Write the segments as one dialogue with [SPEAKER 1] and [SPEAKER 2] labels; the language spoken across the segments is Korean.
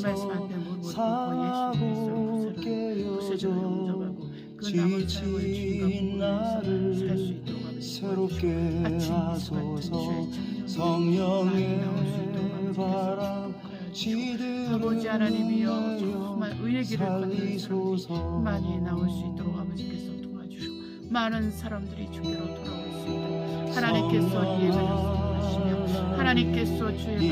[SPEAKER 1] 말씀 앞에 무릎을 꿇고 예수 그리스도의 구세주로 영접하고 그 남은 삶을 주님과 보면서 살 수 있도록 아버지 도와주시고 아침 미소 같은 주의 청력 많이 나올 수 있도록 아버지 주시고 아버지 하나님이여 정말 의의 길을 걷는 사람들이 많이 나올 수 있도록 아버지께서 도와주시고 많은 사람들이 주께로 돌아올 수 있도록 하나님께서 예배를 수용하시며 하나님께서 주의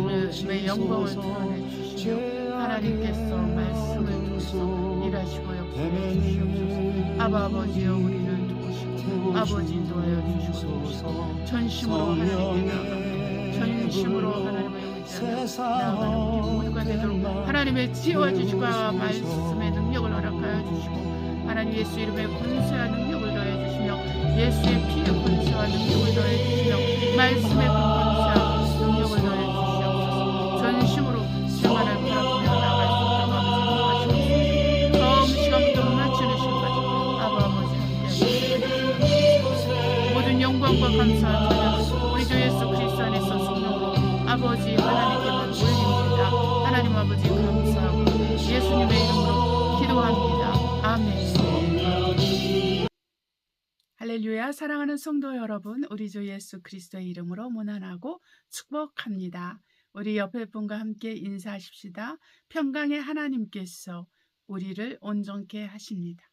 [SPEAKER 1] 말씀의 영광을 드러내 주시며 하나님께서 말씀을 통해서 일하시고 역사해 주시옵소서. 아버지여 우리를 도우시고 아버지 인도하여 주시옵소서. 전심으로 하나님께 나아가며 전심으로 하나님을 나아가는 우리 모두가 되도록 하나님의 지혜와 지식과 말씀의 능력을 허락하여 주시고 하나님 예수 이름의 권세와 능력을 더해 주시며 예수의 피의 권세와 능력을 더해 주시며 말씀의 권세와 능력을 더해 주시옵소서. 전심으로 생활을 바라보며 나아갈 수 있도록 아버지 도와주옵소서. 처음 시간부터 마치는 시간까지 아버지 함께하여 주시옵소서. 모든 영광과 감사와 찬양 우리 주 예수 그리스도 안에서 성령으로 아버지 하나님께만 올립니다. 하나님 아버지 감사하고 예수님의 이름으로 기도합니다. 아멘. 할렐루야. 사랑하는 성도 여러분, 우리 주 예수 그리스도의 이름으로 문안하고 축복합니다. 우리 옆에 분과 함께 인사하십시다. 평강의 하나님께서 우리를 온전케 하십니다.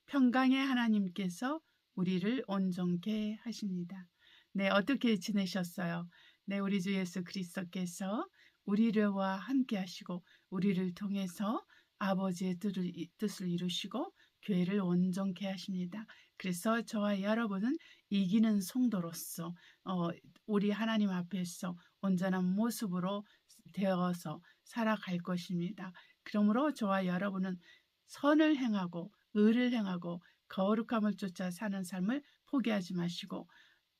[SPEAKER 1] 평강의 하나님께서 우리를 온전케 하십니다. 네, 어떻게 지내셨어요? 네, 우리 주 예수 그리스도께서 우리와 함께 하시고 우리를 통해서 아버지의 뜻을 이루시고 교회를 온전케 하십니다. 그래서 저와 여러분은 이기는 성도로서 우리 하나님 앞에서 온전한 모습으로 되어서 살아갈 것입니다. 그러므로 저와 여러분은 선을 행하고 의를 행하고 거룩함을 쫓아 사는 삶을 포기하지 마시고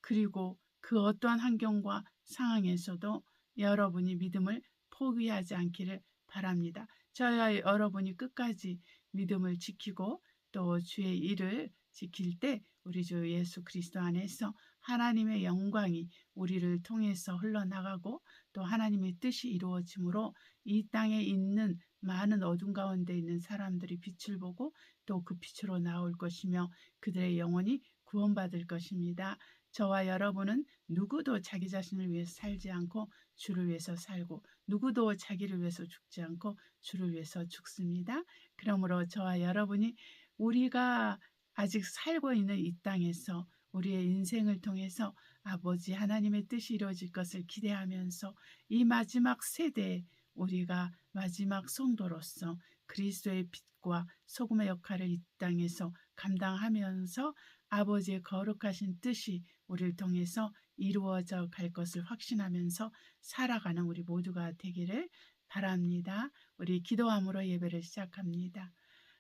[SPEAKER 1] 그리고 그 어떠한 환경과 상황에서도 여러분이 믿음을 포기하지 않기를 바랍니다. 저와 여러분이 끝까지 믿음을 지키고 또 주의 일을 지킬 때 우리 주 예수 그리스도 안에서 하나님의 영광이 우리를 통해서 흘러나가고 또 하나님의 뜻이 이루어지므로 이 땅에 있는 많은 어둠 가운데 있는 사람들이 빛을 보고 또 그 빛으로 나올 것이며 그들의 영혼이 구원받을 것입니다. 저와 여러분은 누구도 자기 자신을 위해서 살지 않고 주를 위해서 살고 누구도 자기를 위해서 죽지 않고 주를 위해서 죽습니다. 그러므로 저와 여러분이 우리가 아직 살고 있는 이 땅에서 우리의 인생을 통해서 아버지 하나님의 뜻이 이루어질 것을 기대하면서 이 마지막 세대에 우리가 마지막 성도로서 그리스도의 빛과 소금의 역할을 이 땅에서 감당하면서 아버지의 거룩하신 뜻이 우리를 통해서 이루어져 갈 것을 확신하면서 살아가는 우리 모두가 되기를 바랍니다. 우리 기도함으로 예배를 시작합니다.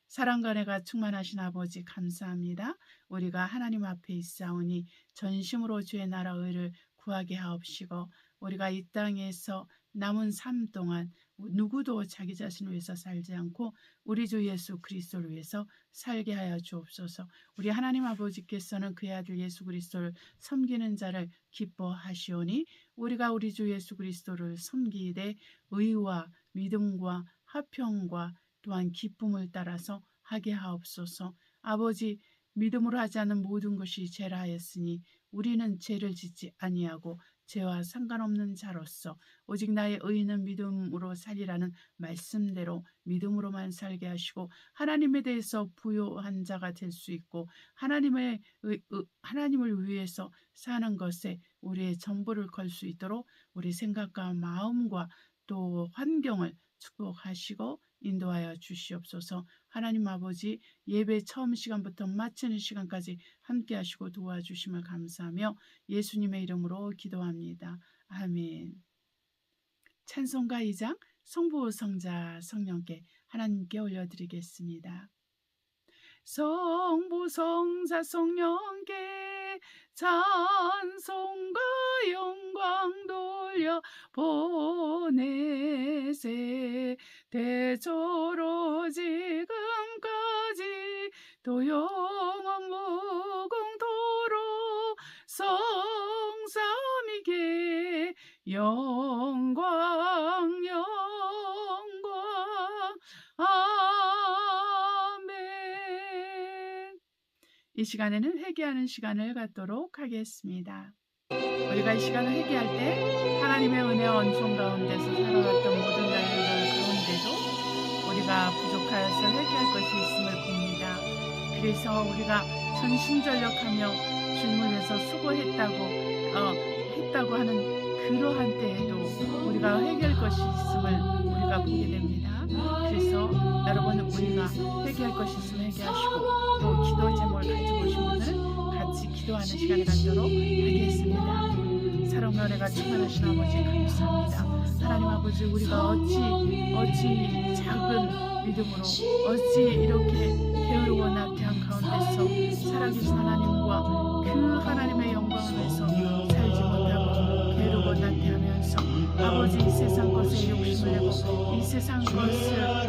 [SPEAKER 1] 사랑과 은혜가 충만하신 아버지 감사합니다. 우리가 하나님 앞에 있사오니 전심으로 주의 나라 의를 구하게 하옵시고 우리가 이 땅에서 남은 삶 동안 누구도 자기 자신을 위해서 살지 않고 우리 주 예수 그리스도를 위해서 살게 하여 주옵소서. 우리 하나님 아버지께서는 그의 아들 예수 그리스도를 섬기는 자를 기뻐하시오니 우리가 우리 주 예수 그리스도를 섬기되 의와 믿음과 화평과 또한 기쁨을 따라서 하게 하옵소서. 아버지 믿음으로 하지 않는 모든 것이 죄라 하였으니 우리는 죄를 짓지 아니하고 죄와 상관없는 자로서 오직 나의 의인은 믿음으로 살리라는 말씀대로 믿음으로만 살게 하시고 하나님에 대해서 부요한 자가 될 수 있고 하나님을 위해서 사는 것에 우리의 전부를 걸 수 있도록 우리 생각과 마음과 또 환경을 축복하시고 인도하여 주시옵소서. 하나님 아버지 예배 처음 시간부터 마치는 시간까지 함께 하시고 도와주심을 감사하며 예수님의 이름으로 기도합니다. 아멘. 찬송가 2장 성부 성자 성령께 하나님께 올려드리겠습니다. 성부 성자 성령께 찬송과 영광 돌려 보내세 대조로 지금까지 또 영원 무궁토록 성삼위게 영광 이 시간에는 회개하는 시간을 갖도록 하겠습니다. 우리가 이 시간을 회개할 때 하나님의 은혜와 은총 가운데서 살아왔던 모든 날들 가운데도 우리가 부족하여서 회개할 것이 있음을 봅니다. 그래서 우리가 전심전력하며 주님을 위해서 했다고 하는 그러한 때에도 우리가 회개할 것이 있음을 우리가 보게 됩니다. 그래서 여러분, 우리가 회개할 것이 있으면 회개하시고 또 기도 제목을 가지고 오신 분들은 같이 기도하는 시간을 갖도록 하겠습니다. 사랑과 은혜가 충만하신 아버지 감사합니다. 하나님 아버지, 우리가 어찌 작은 믿음으로 어찌 이렇게 게으르고 나태한 가운데서 살아계신 하나님과 그 하나님의 영광을 위해서 살지 못하고 게으르고 나태하면서 아버지 이 세상 것에 욕심을 내고 이 세상 것을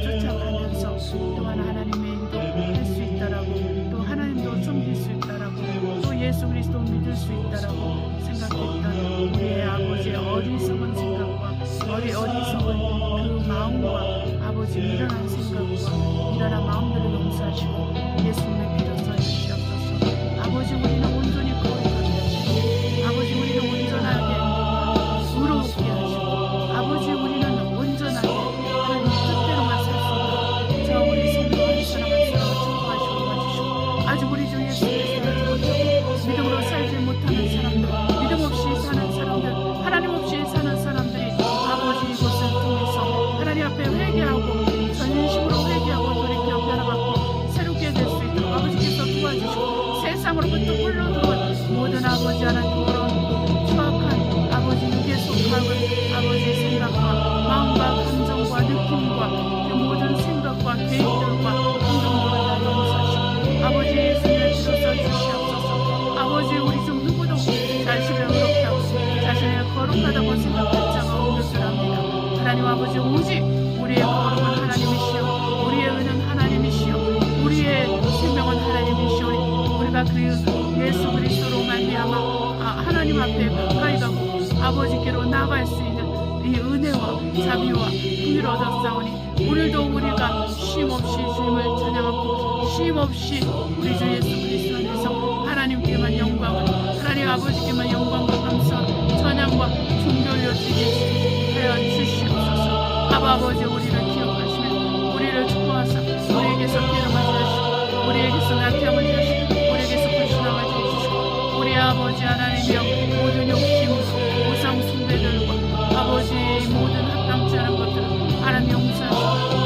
[SPEAKER 1] 쫓아가면서 또한 하나님의 일도 할 수 있다라고, 또 하나님도 섬길 수 있다라고, 또 예수 그리스도 믿을 수 있다라고 생각했던 우리의 아버지의 어리석은 생각과 어리석은 그 마음과 아버지 미련한 생각과 미련한 마음들을 용서하시고 예수님의 피로 써주시옵소서. 아버지, 우리는 온전히 거룩하게 하시고 아버지, 우리는 온전하게 의롭게 하시고 아버지, 우리는 온전하게 하나님 뜻대로만 살 수 있도록 저 우리 성도 한 사람 한 사람을 축복하시고 도와주시고, 아직 우리 주 예수 그리스도를 못하고 믿음으로 살지 못하는 사람들, 믿음 없이 사는 사람들, 하나님 없이 사는 사람들이 아버지 이곳을 통해서 하나님 앞에 회개하고 전심으로 회개하고 돌이켜 변화받고 새롭게 될 수 있도록 아버지께서 도와주시고, 세상으로부터 물러들어온 모든 아버지 하나님 그런 추악한 아버지 육에 속하는 아버지 생각과 마음과 감정과 느낌과 그 모든 생각과 계획들과 행동들을 다 용서하시고 아버지 예수님을 비로소 주시옵소서. 아버지, 우리 중 누구도 자신을 의롭다고 자신을 거룩하다고 생각할 자가 없는 줄 압니다. 하나님 아버지, 오직 우리의 거룩은 하나님이시오, 우리의 은은 하나님이시오, 우리의 생명은 하나님이시오. 우리가 그 예수 그리스도로 말미암아 하나님 앞에 가까이 가고 아버지께로 나아갈 수 있는 이 은혜와 자비와 긍휼을 얻었사오니 오늘도 우리가 쉼없이 주님을 찬양하고 쉼없이 우리 주 예수 그리스도 안에서 하나님께만 영광을, 하나님 아버지께만 영광과 감사 찬양과 존귀 올려드리게 하여 주시옵소서. 아버지, 우리를 기억하시며 우리를 축복하사 우리에게서 깨름하게 하시고 우리에게서 나태함을 주시고 우리에게서 불신함을 주시고 우리 아버지 하나님이여, 모든 욕심 우상 숭배들과 아버지 모든 합당치 않은 것들을 하나님 용서하시고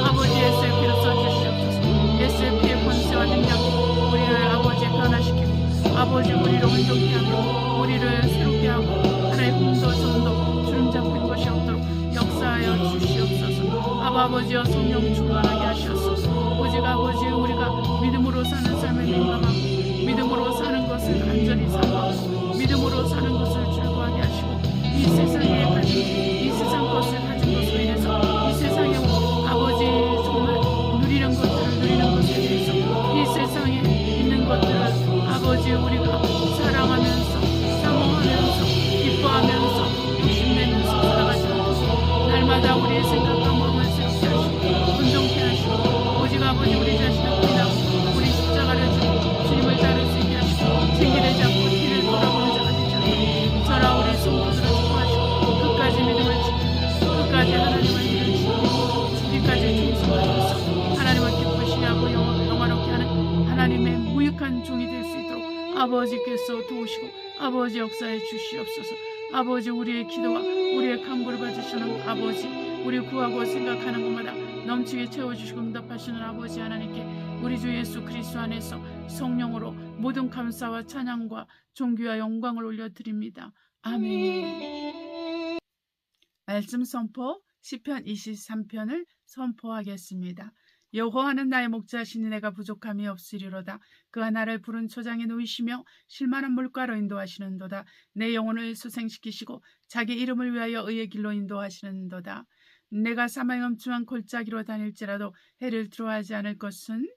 [SPEAKER 1] 아버지 예수의 피로 써주시옵소서. 예수의 피의 권세와 능력 우리를 아버지 변화시키고 아버지 우리를 온전케 하고 우리를 새롭게 하고 하나님 공도 정도 주름 잡힌 것이 없도록 역사하여 주시옵소서. 아버지여, 성령 충만하게 하시옵소서. 오직 아버지, 우리가 믿음으로 사는 삶을 민감하고 믿음으로 사는 것을 간절히 사모하고 믿음으로 사는 것을 즐거워하게 하시고 이 세상에 가진 이 세상 것을 가진 것으로 인해서 이 세상에 아버지 정말 누리는 것에 대해서 이 세상에 있는 것들을 아버지 우리가 사랑하면서 사모하면서 기뻐하면서 욕심내면서 살아가지 않고 날마다 우리의 생각과 마음을 새롭게 하시고 온전케 하시고 오직 아버지 우리 자신을 부인하고 우리 십자가를 지고 주님을 따를 수 있게 하시고 징계되지 않고 뒤를 돌아보는 자가 되지 않고 저라 우리 성도들을 축복하시고 끝까지 믿음을 지키고 끝까지 하나님을 일을 지키고 죽기까지 충성하여서 하나님을 기쁘시게 하고 영화롭게 하는 하나님의 무익한 종이 될 수 있도록 아버지께서 도우시고 아버지 역사해 주시옵소서. 아버지, 우리의 기도와 우리의 간구를 봐주시는 아버지, 우리 구하고 생각하는 것마다 넘치게 채워주시고 응답하시는 아버지 하나님께 우리 주 예수 그리스도 안에서 성령으로 모든 감사와 찬양과 존귀와 영광을 올려드립니다. 아멘. 말씀 선포 시편 23편을 선포하겠습니다. 여호와는 나의 목자시니 내가 부족함이 없으리로다. 그가 나를 푸른 초장에 누이시며 실만한 물가로 인도하시는도다. 내 영혼을 소생시키시고 자기 이름을 위하여 의의 길로 인도하시는도다. 내가 사망의 엄중한 골짜기로 다닐지라도 해를 두려워하지 않을 것은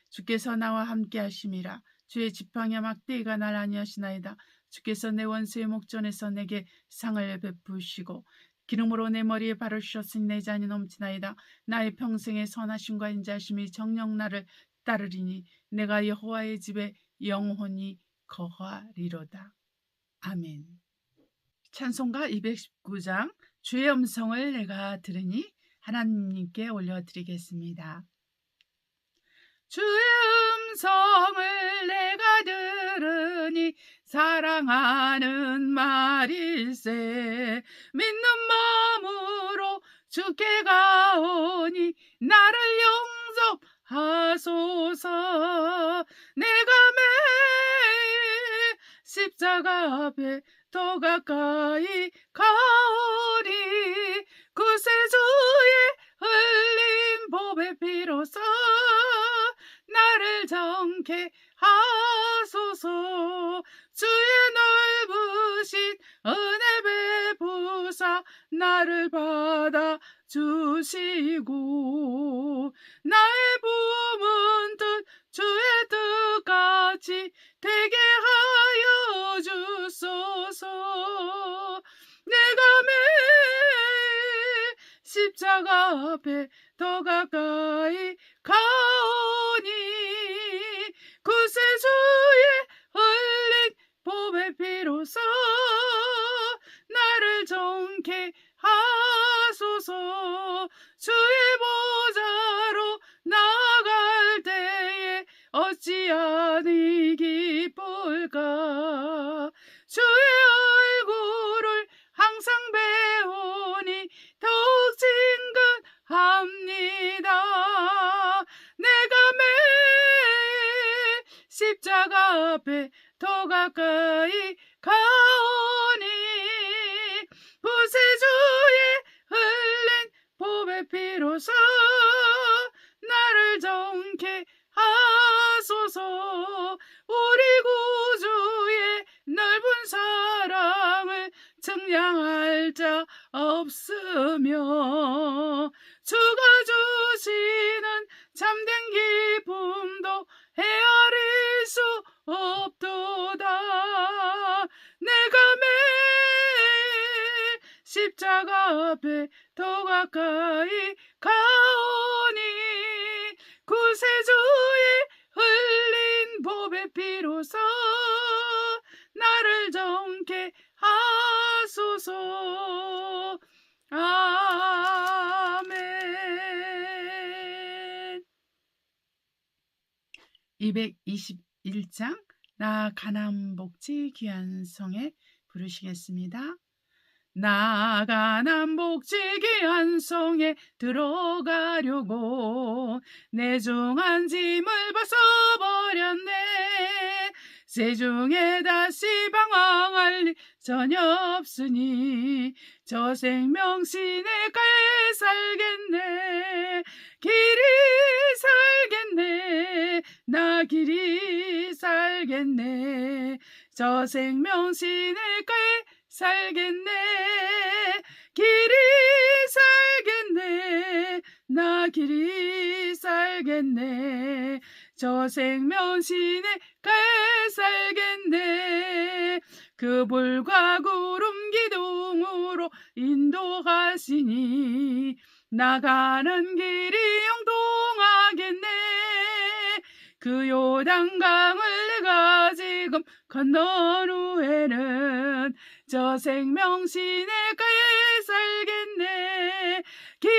[SPEAKER 1] 주께서 나와 함께 하심이라. 주의 지팡이와 막대기가 날 안위하시나이다. 주께서 내 원수의 목전에서 내게 상을 베푸시고 기름으로 내 머리에 바르셨으니 내 잔이 넘치나이다. 나의 평생의 선하심과 인자심이 정녕 나를 따르리니 내가 여호와의 집에 영원히 거하리로다. 아멘. 찬송가 219장 주의 음성을 내가 들으니 하나님께 올려드리겠습니다. 주의 음성을 내가 들으니 사랑하는 말일세. 믿는 마음으로 주께 가오니 나를 용서하소서. 내가 매일 십자가 앞에 더 가까이 가오리. 구세주의 흘린 보배 피로써 나를 정케 하소서. 주의 넓으신 은혜 베푸사 나를 받아 주시고 나의 품은 뜻 주의 뜻같이 되게 하여 주소서. 내가 매일 십자가 앞에 더 가까이 가오니 구세주의 흘린 보배 피로써 나를 정케 하소서. 주의 보좌로 나갈 때에 어찌하니 기쁠까. 주의 얼굴을 항상 배우니 더욱 친근합니다. 내가 매일 십자가 앞에 더 가까이 가오니 구세주의 흘린 보배 피로써 나를 정케 하소서. 우리 구주의 넓은 사랑을 측량할 자 없으며 주가 주시는 참된 기쁨도 헤아릴 수 없도다. 내가 매일 십자가 앞에 더 가까이 가오니 구세주의 흘린 보배 피로써 나를 정케 하소서. 아멘. 221장 나 가나안 복지 귀한 성에 부르시겠습니다. 나 가나안 복지 귀한 성에 들어가려고 내 중한 짐을 벗어버렸네. 세중에 다시 방황할 일 전혀 없으니 저 생명 시내가에 살겠네. 길이 살겠네. 나 길이 살겠네. 저 생명 시내가에 살겠네. 길이 살겠네. 나 길이 살겠네. 저 생명 시내가에 살겠네. 그 불과 구름 기둥으로 인도하시니 나가는 길이 영통하겠네. 그 요단강을 내가 지금 건넌 후에는 저 생명 시내가에 살겠네. 길이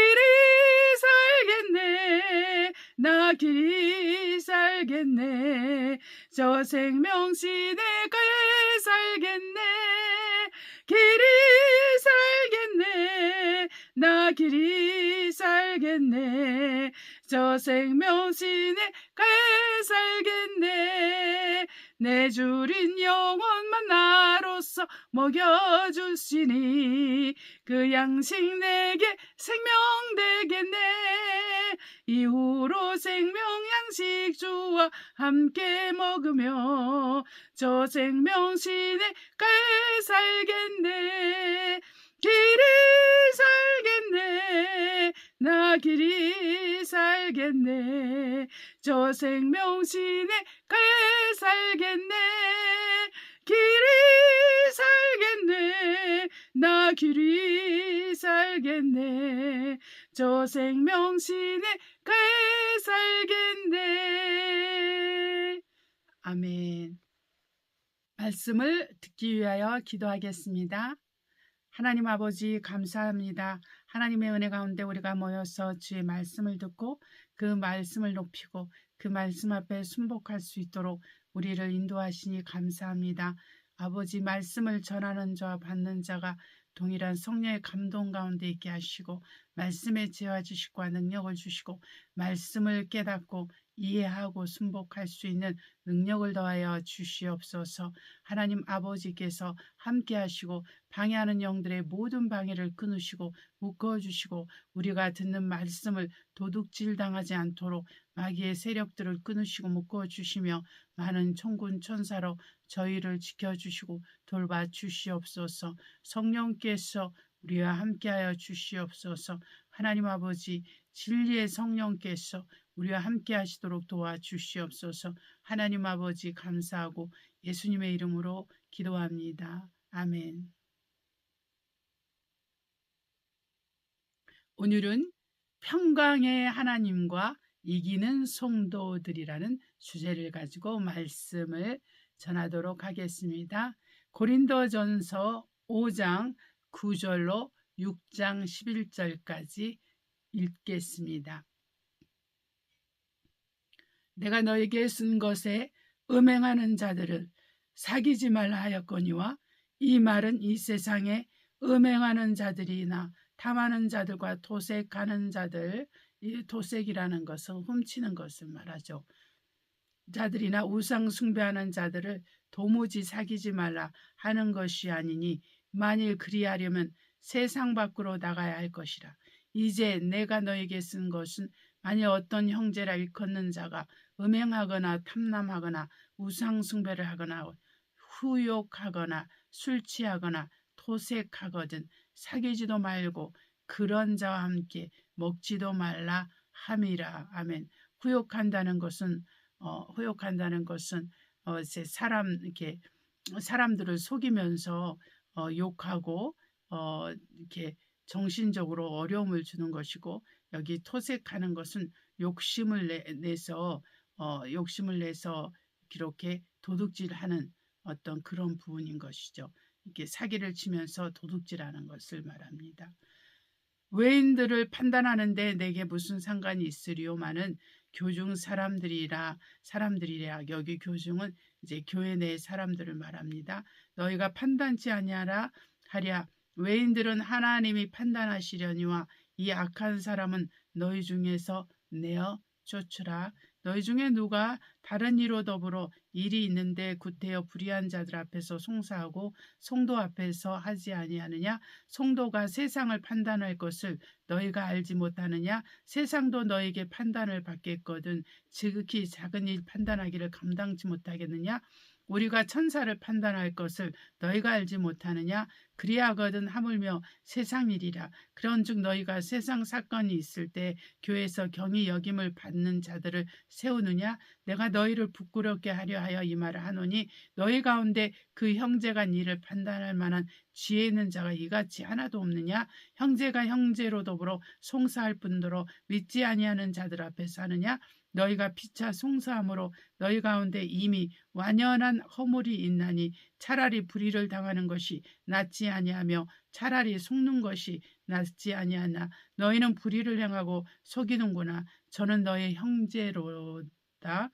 [SPEAKER 1] 살겠네. 나 길이 살겠네. 저 생명 시내가에 살겠네. 길이 살겠네. 나 길이 살겠네. 저 생명 시내가에 살겠네. 내 주린 영혼만 나로서 먹여주시니 그 양식 내게 생명 되겠네. 이후로 생명 양식 주와 함께 먹으며 저 생명 시내가에 살겠네. 길이 살겠네. 나 길이 살겠네. 저 생명 시내가에 살겠네. 길이 살겠네. 나 길이 살겠네. 저 생명 시내가에 살겠네. 아멘. 말씀을 듣기 위하여 기도하겠습니다. 하나님 아버지 감사합니다. 하나님의 은혜 가운데 우리가 모여서 주의 말씀을 듣고 그 말씀을 높이고 그 말씀 앞에 순복할 수 있도록 우리를 인도하시니 감사합니다. 아버지 말씀을 전하는 자와 받는 자가 동일한 성령의 감동 가운데 있게 하시고 말씀에 재워주시고 능력을 주시고 말씀을 깨닫고 이해하고 순복할 수 있는 능력을 더하여 주시옵소서. 하나님 아버지께서 함께 하시고 방해하는 영들의 모든 방해를 끊으시고 묶어주시고 우리가 듣는 말씀을 도둑질 당하지 않도록 마귀의 세력들을 끊으시고 묶어주시며 많은 천군 천사로 저희를 지켜주시고 돌봐주시옵소서. 성령께서 우리와 함께하여 주시옵소서. 하나님 아버지 진리의 성령께서 우리와 함께 하시도록 도와주시옵소서. 하나님 아버지 감사하고 예수님의 이름으로 기도합니다. 아멘. 오늘은 평강의 하나님과 이기는 성도들이라는 주제를 가지고 말씀을 전하도록 하겠습니다. 고린도전서 5장 9절로 6장 11절까지 읽겠습니다. 내가 너에게 쓴 것에 음행하는 자들을 사귀지 말라 하였거니와 이 말은 이 세상에 음행하는 자들이나 탐하는 자들과 도색하는 자들, 이 도색이라는 것은 훔치는 것을 말하죠. 자들이나 우상 숭배하는 자들을 도무지 사귀지 말라 하는 것이 아니니 만일 그리하려면 세상 밖으로 나가야 할 것이라. 이제 내가 너에게 쓴 것은 만일 어떤 형제라 일컫는 자가 음행하거나 탐남하거나 우상 숭배를 하거나 후욕하거나 술 취하거나 토색하거든 사귀지도 말고 그런 자와 함께 먹지도 말라 함이라. 아멘. 후욕한다는 것은 이렇게 사람들을 속이면서 욕하고 이렇게 정신적으로 어려움을 주는 것이고, 여기 토색하는 것은 욕심을 내서 이렇게 도둑질하는 어떤 그런 부분인 것이죠. 이렇게 사기를 치면서 도둑질하는 것을 말합니다. 외인들을 판단하는데 내게 무슨 상관이 있으리요마는 교중 사람들이라. 여기 교중은 이제 교회 내 사람들을 말합니다. 너희가 판단치 아니하라 하랴. 외인들은 하나님이 판단하시려니와 이 악한 사람은 너희 중에서 내어 쫓으라. 너희 중에 누가 다른 이로 더불어 일이 있는데 구태여 불의한 자들 앞에서 송사하고 성도 앞에서 하지 아니하느냐? 성도가 세상을 판단할 것을 너희가 알지 못하느냐? 세상도 너에게 판단을 받겠거든 지극히 작은 일 판단하기를 감당치 못하겠느냐? 우리가 천사를 판단할 것을 너희가 알지 못하느냐? 그리하거든 하물며 세상 일이라. 그런즉 너희가 세상 사건이 있을 때 교회에서 경히 여김을 받는 자들을 세우느냐? 내가 너희를 부끄럽게 하려 하여 이 말을 하노니 너희 가운데 그 형제가 니를 판단할 만한 지혜 있는 자가 이같이 하나도 없느냐? 형제가 형제로 더불어 송사할 뿐더러 믿지 아니하는 자들 앞에서 하느냐? 너희가 피차 송사함으로 너희 가운데 이미 완연한 허물이 있나니 차라리 불의를 당하는 것이 낫지 아니하며 차라리 속는 것이 낫지 아니하나 너희는 불의를 행하고 속이는구나. 저는 너의 형제로다.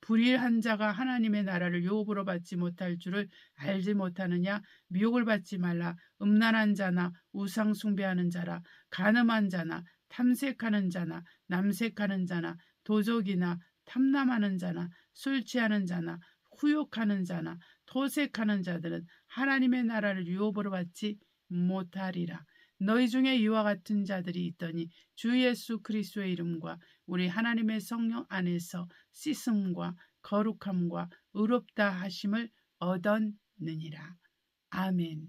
[SPEAKER 1] 불의한 자가 하나님의 나라를 유업으로 받지 못할 줄을 알지 못하느냐? 미혹을 받지 말라. 음란한 자나 우상 숭배하는 자라 간음한 자나 탐색하는 자나 남색하는 자나 도적이나 탐남하는 자나 술 취하는 자나 후욕하는 자나 토색하는 자들은 하나님의 나라를 유업으로 받지 못하리라. 너희 중에 이와 같은 자들이 있더니 주 예수 그리스도의 이름과 우리 하나님의 성령 안에서 씻음과 거룩함과 의롭다 하심을 얻었느니라. 아멘.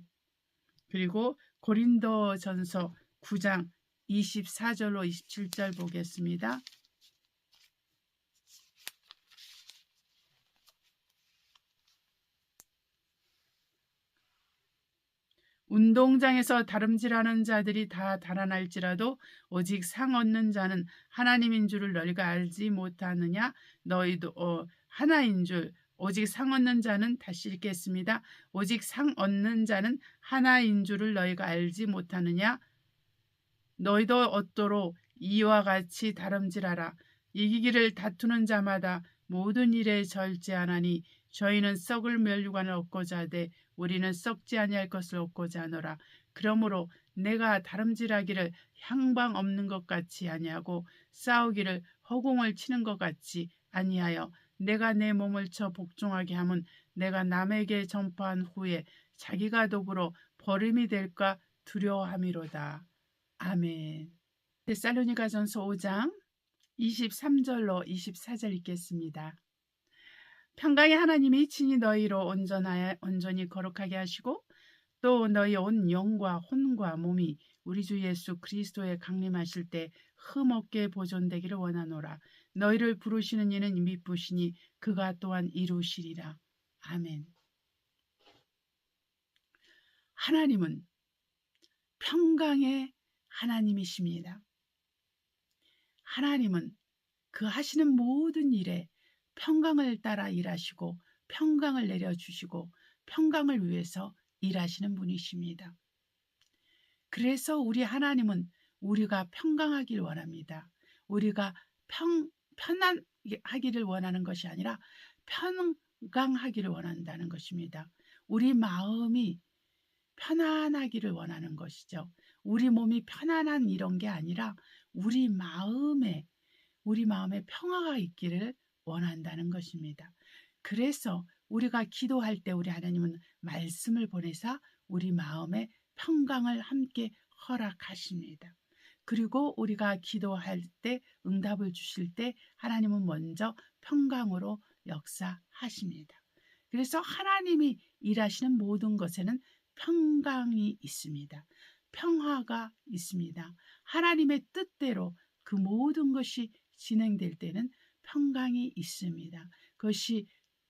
[SPEAKER 1] 그리고 고린도전서 9장 24절로 27절 보겠습니다. 운동장에서 다름질하는 자들이 다 달아날지라도 오직 상 얻는 자는 하나님인 줄을 너희가 알지 못하느냐. 너희도 하나인 줄 오직 상 얻는 자는 다시 읽겠습니다. 오직 상 얻는 자는 하나인 줄을 너희가 알지 못하느냐. 너희도 얻도록 이와 같이 다름질하라. 이기기를 다투는 자마다 모든 일에 절제하나니 저희는 썩을 멸류관을 얻고자 하되 우리는 썩지 아니할 것을 얻고자 하노라. 그러므로 내가 다름질하기를 향방 없는 것 같이 아니하고 싸우기를 허공을 치는 것 같이 아니하여 내가 내 몸을 쳐 복종하게 하면 내가 남에게 전파한 후에 자기가 도구로 버림이 될까 두려워함이로다. 아멘. 데살로니가전서 5장 23절로 24절 읽겠습니다. 평강의 하나님이 친히 너희로 온전히 거룩하게 하시고 또 너희 온 영과 혼과 몸이 우리 주 예수 그리스도에 강림하실 때 흠없게 보존되기를 원하노라. 너희를 부르시는 이는 미쁘시니 그가 또한 이루시리라. 아멘. 하나님은 평강의 하나님이십니다. 하나님은 그 하시는 모든 일에 평강을 따라 일하시고 평강을 내려주시고 평강을 위해서 일하시는 분이십니다. 그래서 우리 하나님은 우리가 평강하길 원합니다. 우리가 편안하기를 원하는 것이 아니라 평강하기를 원한다는 것입니다. 우리 마음이 편안하기를 원하는 것이죠. 우리 몸이 편안한 이런 게 아니라 우리 마음에 평화가 있기를 원한다는 것입니다. 그래서 우리가 기도할 때 우리 하나님은 말씀을 보내사 우리 마음에 평강을 함께 허락하십니다. 그리고 우리가 기도할 때 응답을 주실 때 하나님은 먼저 평강으로 역사하십니다. 그래서 하나님이 일하시는 모든 것에는 평강이 있습니다. 평화가 있습니다. 하나님의 뜻대로 그 모든 것이 진행될 때는 평강이 있습니다. 그것이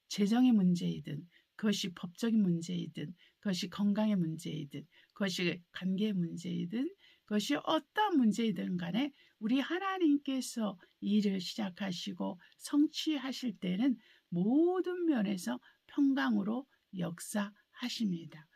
[SPEAKER 1] 재정의 문제이든 그것이 법적인 문제이든 그것이 건강의 문제이든 그것이 관계의 문제이든 그것이 어떤 문제이든 간에 우리 하나님께서 일을 시작하시고 성취하실 때는 모든 면에서 평강으로 역사하십니다.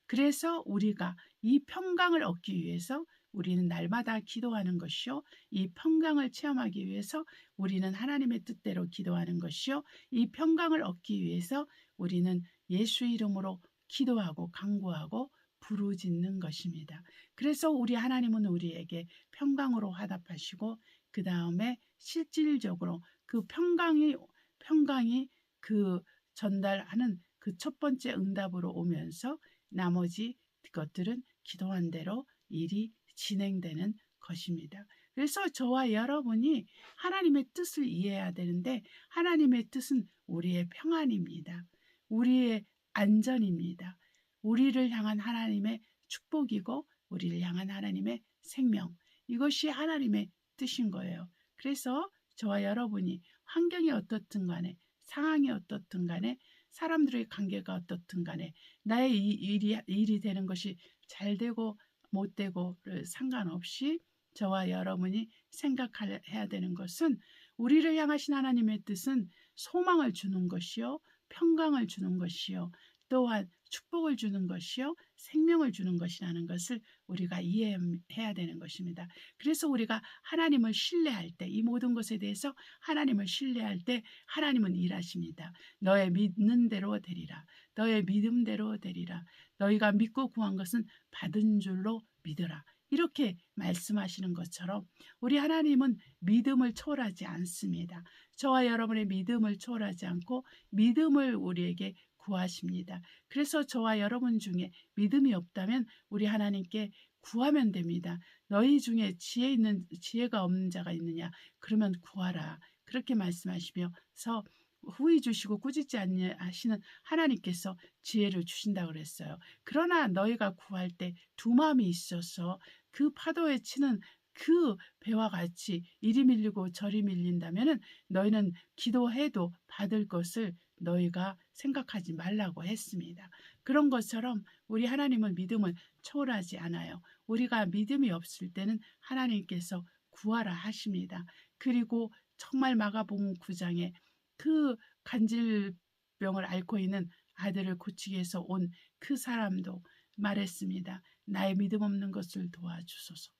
[SPEAKER 1] 그래서 우리가 이 평강을 얻기 위해서 우리는 날마다 기도하는 것이요. 이 평강을 체험하기 위해서 우리는 하나님의 뜻대로 기도하는 것이요. 이 평강을 얻기 위해서 우리는 예수 이름으로 기도하고 간구하고 부르짖는 것입니다. 그래서 우리 하나님은 우리에게 평강으로 화답하시고 그 다음에 실질적으로 그 평강이 그 전달하는 그 첫 번째 응답으로 오면서 나머지 것들은 기도한 대로 일이 진행되는 것입니다. 그래서 저와 여러분이 하나님의 뜻을 이해해야 되는데 하나님의 뜻은 우리의 평안입니다. 우리의 안전입니다. 우리를 향한 하나님의 축복이고 우리를 향한 하나님의 생명, 이것이 하나님의 뜻인 거예요. 그래서 저와 여러분이 환경이 어떻든 간에 상황이 어떻든 간에 사람들의 관계가 어떻든 간에 나의 일이 되는 것이 잘 되고 못 되고를 상관없이 저와 여러분이 생각해야 되는 것은 우리를 향하신 하나님의 뜻은 소망을 주는 것이요, 평강을 주는 것이요, 또한 축복을 주는 것이요, 생명을 주는 것이라는 것을 우리가 이해해야 되는 것입니다. 그래서 우리가 하나님을 신뢰할 때, 이 모든 것에 대해서 하나님을 신뢰할 때 하나님은 일하십니다. 너의 믿는 대로 되리라. 너의 믿음대로 되리라. 너희가 믿고 구한 것은 받은 줄로 믿으라. 이렇게 말씀하시는 것처럼 우리 하나님은 믿음을 초월하지 않습니다. 저와 여러분의 믿음을 초월하지 않고 믿음을 우리에게 구하십니다. 그래서 저와 여러분 중에 믿음이 없다면 우리 하나님께 구하면 됩니다. 너희 중에 지혜가 없는 자가 있느냐? 그러면 구하라. 그렇게 말씀하시면서 후히 주시고 꾸짖지 아니하시는 하나님께서 지혜를 주신다고 그랬어요. 그러나 너희가 구할 때 두 마음이 있어서 그 파도에 치는 그 배와 같이 이리 밀리고 저리 밀린다면은 너희는 기도해도 받을 것을 너희가 생각하지 말라고 했습니다. 그런 것처럼 우리 하나님은 믿음을 초월하지 않아요. 우리가 믿음이 없을 때는 하나님께서 구하라 하십니다. 그리고 정말 마가복음 9장에 그 간질병을 앓고 있는 아들을 고치기 위해서 온 그 사람도 말했습니다. 나의 믿음 없는 것을 도와주소서.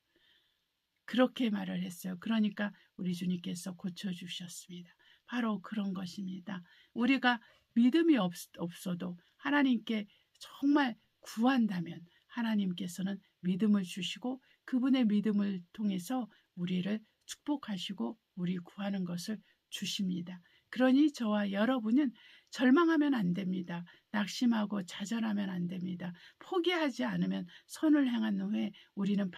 [SPEAKER 1] 그렇게 말을 했어요. 그러니까 우리 주님께서 고쳐주셨습니다. 바로 그런 것입니다. 우리가 믿음이 없어도 하나님께 정말 구한다면 하나님께서는 믿음을 주시고 그분의 믿음을 통해서 우리를 축복하시고 우리 구하는 것을 주십니다. 그러니 저와 여러분은 절망하면 안 됩니다. 낙심하고 좌절하면 안 됩니다. 포기하지 않으면 선을 행한 후에 우리는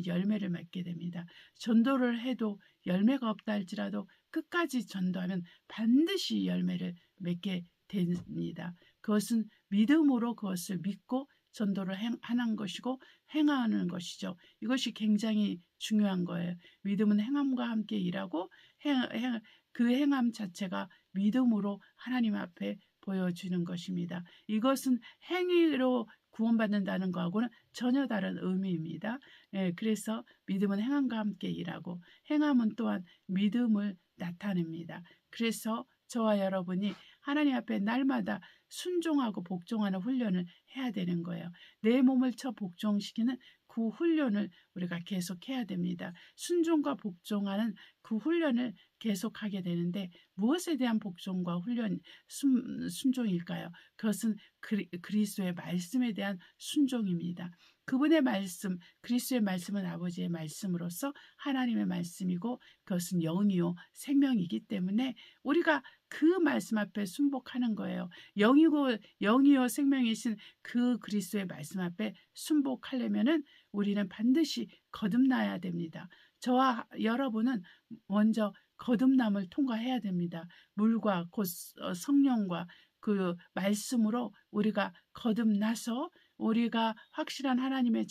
[SPEAKER 1] 열매를 맺게 됩니다. 전도를 해도 열매가 없다 할지라도 끝까지 전도하면 반드시 열매를 맺게 됩니다. 그것은 믿음으로 그것을 믿고 전도를 하는 것이고 행하는 것이죠. 이것이 굉장히 중요한 거예요. 믿음은 행함과 함께 일하고 그 행함 자체가 믿음으로 하나님 앞에 보여주는 것입니다. 이것은 행위로 구원받는다는 거하고는 전혀 다른 의미입니다. 그래서 믿음은 행함과 함께 일하고 행함은 또한 믿음을 나타냅니다. 그래서 저와 여러분이 하나님 앞에 날마다 순종하고 복종하는 훈련을 해야 되는 거예요. 내 몸을 복종시키는 그 훈련을 우리가 계속해야 됩니다. 순종과 복종하는 그 훈련을 계속하게 되는데 무엇에 대한 복종과 순종일까요? 그것은 그리스도의 말씀에 대한 순종입니다. 그분의 말씀, 그리스도의 말씀은 아버지의 말씀으로서 하나님의 말씀이고 그것은 영이요 생명이기 때문에 우리가 그 말씀 앞에 순복하는 거예요. 영이요 생명이신 그 그리스도의 말씀 앞에 순복하려면은 우리는 반드시 거듭나야 됩니다. 저와 여러분은 먼저 거듭남을 통과해야 됩니다. 물과 곧 성령과 그 말씀으로 우리가 거듭나서 우리가 확실한 하나님의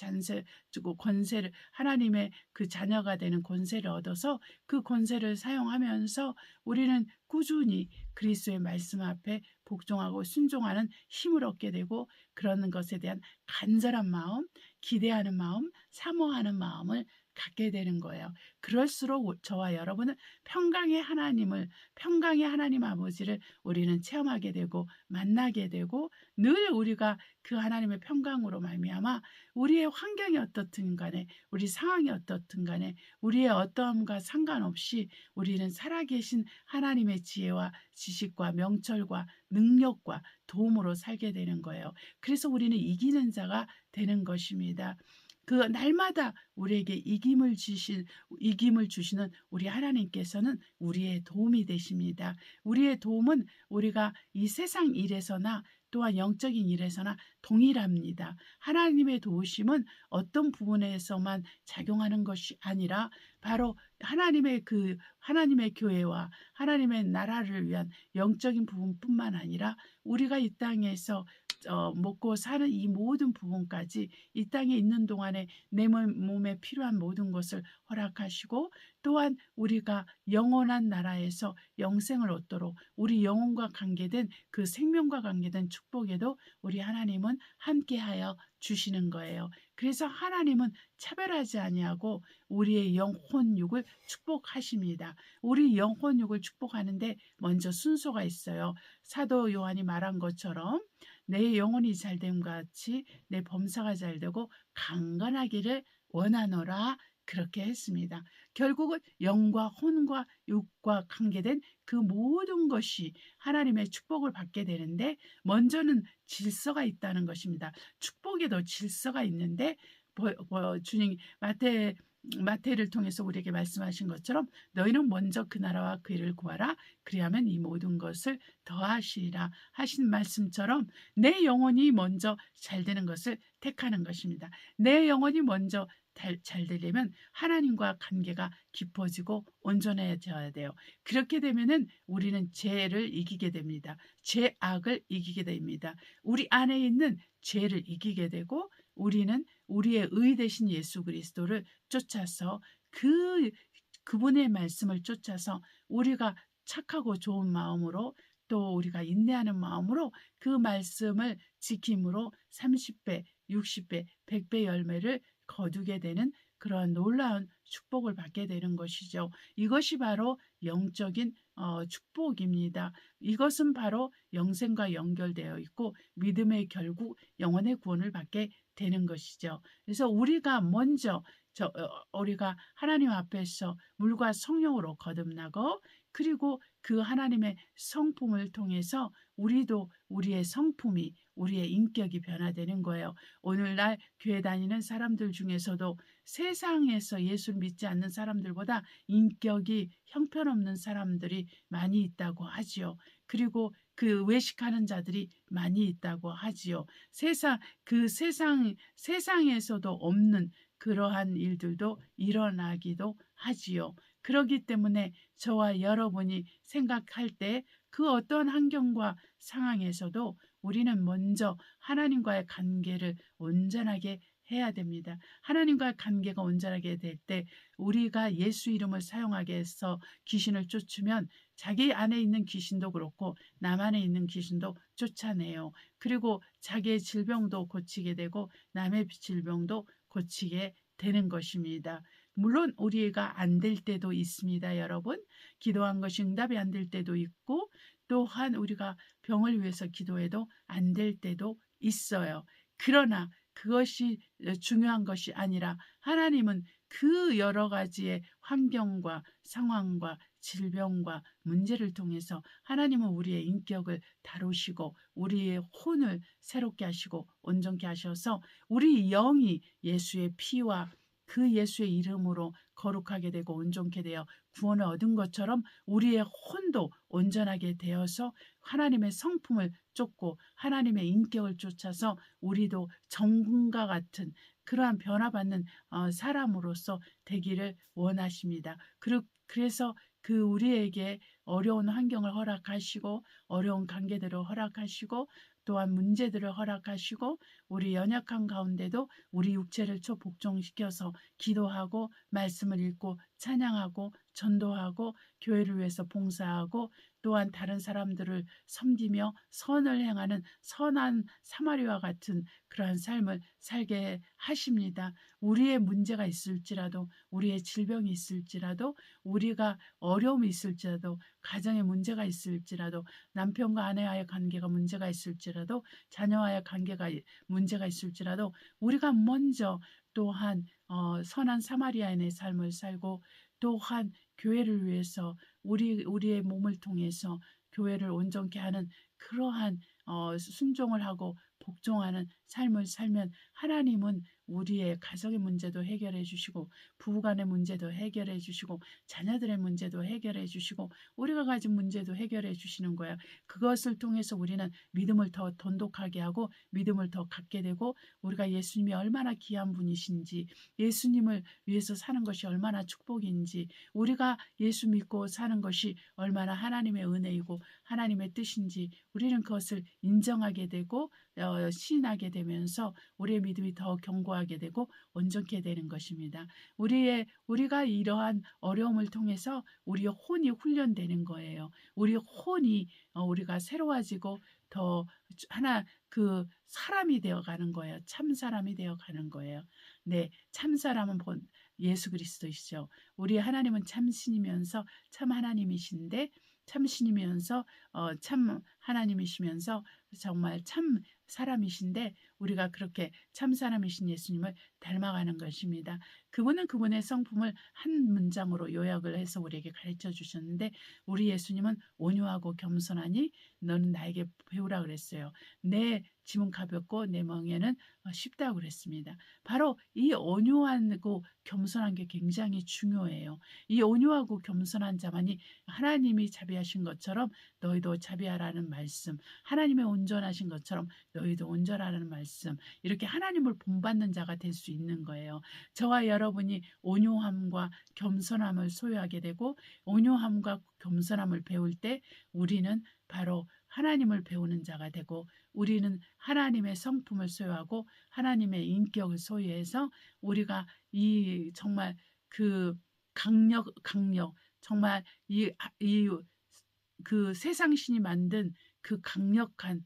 [SPEAKER 1] 권세를 하나님의 그 자녀가 되는 권세를 얻어서 그 권세를 사용하면서 우리는 꾸준히 그리스도의 말씀 앞에 복종하고 순종하는 힘을 얻게 되고 그러는 것에 대한 간절한 마음, 기대하는 마음, 사모하는 마음을 갖게 되는 거예요. 그럴수록 저와 여러분은 평강의 하나님 아버지를 우리는 체험하게 되고 만나게 되고 늘 우리가 그 하나님의 평강으로 말미암아 우리의 환경이 어떻든 간에 우리 상황이 어떻든 간에 우리의 어떠함과 상관없이 우리는 살아계신 하나님의 지혜와 지식과 명철과 능력과 도움으로 살게 되는 거예요. 그래서 우리는 이기는 자가 되는 것입니다. 그 날마다 우리에게 이김을 주시는 우리 하나님께서는 우리의 도움이 되십니다. 우리의 도움은 우리가 이 세상 일에서나 또한 영적인 일에서나 동일합니다. 하나님의 도우심은 어떤 부분에서만 작용하는 것이 아니라 바로 하나님의 교회와 하나님의 나라를 위한 영적인 부분뿐만 아니라 우리가 이 땅에서 먹고 사는 이 모든 부분까지 이 땅에 있는 동안에 내 몸에 필요한 모든 것을 허락하시고 또한 우리가 영원한 나라에서 영생을 얻도록 우리 영혼과 관계된 그 생명과 관계된 축복에도 우리 하나님은 함께하여 주시는 거예요. 그래서 하나님은 차별하지 아니하고 우리의 영혼육을 축복하십니다. 우리 영혼육을 축복하는데 먼저 순서가 있어요. 사도 요한이 말한 것처럼 내 영혼이 잘됨과 같이 내 범사가 잘되고 강건하기를 원하노라 그렇게 했습니다. 결국은 영과 혼과 육과 관계된 그 모든 것이 하나님의 축복을 받게 되는데 먼저는 질서가 있다는 것입니다. 축복에도 질서가 있는데 주님 마태를 통해서 우리에게 말씀하신 것처럼 너희는 먼저 그 나라와 그 일을 구하라 그리하면 이 모든 것을 더하시리라 하신 말씀처럼 내 영혼이 먼저 잘 되는 것을 택하는 것입니다. 내 영혼이 먼저 잘 되려면 하나님과 관계가 깊어지고 온전해져야 돼요. 그렇게 되면은 우리는 죄를 이기게 됩니다. 죄악을 이기게 됩니다. 우리 안에 있는 죄를 이기게 되고 우리는 우리의 의 되신 예수 그리스도를 쫓아서 그분의 말씀을 쫓아서 우리가 착하고 좋은 마음으로 또 우리가 인내하는 마음으로 그 말씀을 지킴으로 30배, 60배, 100배 열매를 거두게 되는 그런 놀라운 축복을 받게 되는 것이죠. 이것이 바로 영적인 축복입니다. 이것은 바로 영생과 연결되어 있고 믿음의 결국 영혼의 구원을 받게 되는 것이죠. 그래서 우리가 먼저 우리가 하나님 앞에서 물과 성령으로 거듭나고 그리고 그 하나님의 성품을 통해서 우리도 우리의 성품이 우리의 인격이 변화되는 거예요. 오늘날 교회 다니는 사람들 중에서도 세상에서 예수를 믿지 않는 사람들보다 인격이 형편없는 사람들이 많이 있다고 하지요. 그리고 그 외식하는 자들이 많이 있다고 하지요. 세상에서도 없는 그러한 일들도 일어나기도 하지요. 그렇기 때문에 저와 여러분이 생각할 때 그 어떤 환경과 상황에서도 우리는 먼저 하나님과의 관계를 온전하게 해야 됩니다. 하나님과의 관계가 온전하게 될 때 우리가 예수 이름을 사용하게 해서 귀신을 쫓으면 자기 안에 있는 귀신도 그렇고 남 안에 있는 귀신도 쫓아내요. 그리고 자기의 질병도 고치게 되고 남의 질병도 고치게 되는 것입니다. 물론 우리가 안 될 때도 있습니다, 여러분. 기도한 것이 응답이 안 될 때도 있고 또한 우리가 병을 위해서 기도해도 안 될 때도 있어요. 그러나 그것이 중요한 것이 아니라 하나님은 그 여러 가지의 환경과 상황과 질병과 문제를 통해서 하나님은 우리의 인격을 다루시고 우리의 혼을 새롭게 하시고 온전케 하셔서 우리 영이 예수의 피와 그 예수의 이름으로 거룩하게 되고 온전케 되어 구원을 얻은 것처럼 우리의 혼도 온전하게 되어서 하나님의 성품을 쫓고 하나님의 인격을 쫓아서 우리도 정금과 같은 그러한 변화받는 사람으로서 되기를 원하십니다. 그래서 그 우리에게 어려운 환경을 허락하시고 어려운 관계들을 허락하시고 또한 문제들을 허락하시고 우리 연약한 가운데도 우리 육체를 복종시켜서 기도하고 말씀을 읽고 찬양하고 전도하고 교회를 위해서 봉사하고 또한 다른 사람들을 섬기며 선을 행하는 선한 사마리와 같은 그러한 삶을 살게 하십니다. 우리의 문제가 있을지라도 우리의 질병이 있을지라도 우리가 어려움이 있을지라도 가정에 문제가 있을지라도 남편과 아내와의 관계가 문제가 있을지라도 자녀와의 관계가 문제가 있을지라도 우리가 먼저 또한 선한 사마리아인의 삶을 살고 또한 교회를 위해서 우리의 몸을 통해서 교회를 온전케 하는 그러한 순종을 하고 복종하는 삶을 살면 하나님은 우리의 가정의 문제도 해결해 주시고 부부간의 문제도 해결해 주시고 자녀들의 문제도 해결해 주시고 우리가 가진 문제도 해결해 주시는 거야. 그것을 통해서 우리는 믿음을 더 돈독하게 하고 믿음을 더 갖게 되고 우리가 예수님이 얼마나 귀한 분이신지 예수님을 위해서 사는 것이 얼마나 축복인지 우리가 예수 믿고 사는 것이 얼마나 하나님의 은혜이고 하나님의 뜻인지 우리는 그것을 인정하게 되고 시인하게 되면서 우리의 믿음이 더 견고하게 되고 온전케 되는 것입니다. 우리가 이러한 어려움을 통해서 우리의 혼이 훈련되는 거예요. 우리의 혼이 우리가 새로워지고 더 하나 그 사람이 되어가는 거예요. 참 사람이 되어가는 거예요. 네, 참 사람은 예수 그리스도이시죠. 우리 하나님은 참신이면서 참 하나님이신데 참신이면서 참 하나님이시면서 정말 참 사람이신데 우리가 그렇게 참 사람이신 예수님을 닮아가는 것입니다. 그분은 그분의 성품을 한 문장으로 요약을 해서 우리에게 가르쳐 주셨는데 우리 예수님은 온유하고 겸손하니 너는 나에게 배우라 그랬어요. 내 짐은 가볍고 내 멍에는 쉽다고 그랬습니다. 바로 이 온유하고 겸손한 게 굉장히 중요해요. 이 온유하고 겸손한 자만이 하나님이 자비하신 것처럼 너희도 자비하라는 말씀, 하나님의 온전하신 것처럼 너희도 온전하라는 말씀, 이렇게 하나님을 본받는 자가 될 수 있는 거예요. 저와 여러분이 온유함과 겸손함을 소유하게 되고 온유함과 겸손함을 배울 때 우리는 바로 하나님을 배우는 자가 되고 우리는 하나님의 성품을 소유하고 하나님의 인격을 소유해서 우리가 이 정말 그 강력 정말 이 그 세상신이 만든 그 강력한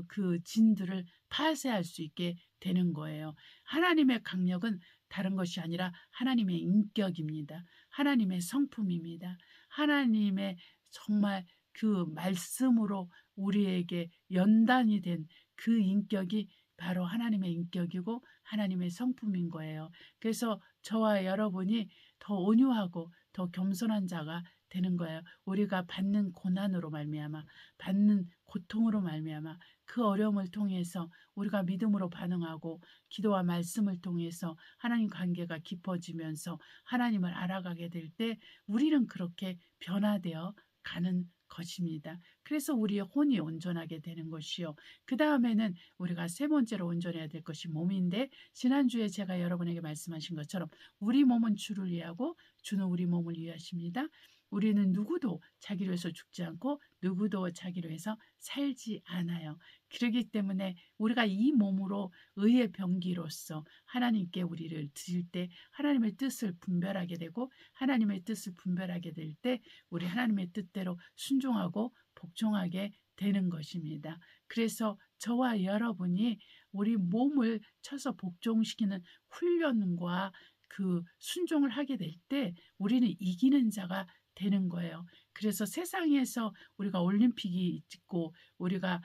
[SPEAKER 1] 그 진들을 파쇄할 수 있게 되는 거예요. 하나님의 강력은 다른 것이 아니라 하나님의 인격입니다. 하나님의 성품입니다. 하나님의 정말 그 말씀으로 우리에게 연단이 된 그 인격이 바로 하나님의 인격이고 하나님의 성품인 거예요. 그래서 저와 여러분이 더 온유하고 더 겸손한 자가 되는 거예요. 우리가 받는 고난으로 말미암아, 받는 고통으로 말미암아, 그 어려움을 통해서 우리가 믿음으로 반응하고 기도와 말씀을 통해서 하나님 관계가 깊어지면서 하나님을 알아가게 될 때 우리는 그렇게 변화되어 가는 것입니다. 그래서 우리의 혼이 온전하게 되는 것이요. 그 다음에는 우리가 세 번째로 온전해야 될 것이 몸인데, 지난주에 제가 여러분에게 말씀하신 것처럼 우리 몸은 주를 위하고 주는 우리 몸을 위하십니다. 우리는 누구도 자기를 위해서 죽지 않고 누구도 자기를 위해서 살지 않아요. 그렇기 때문에 우리가 이 몸으로 의의 병기로서 하나님께 우리를 드릴 때 하나님의 뜻을 분별하게 되고, 하나님의 뜻을 분별하게 될 때 우리 하나님의 뜻대로 순종하고 복종하게 되는 것입니다. 그래서 저와 여러분이 우리 몸을 쳐서 복종시키는 훈련과 그 순종을 하게 될 때 우리는 이기는 자가 되는 거예요. 그래서 세상에서 우리가 올림픽이 있고 우리가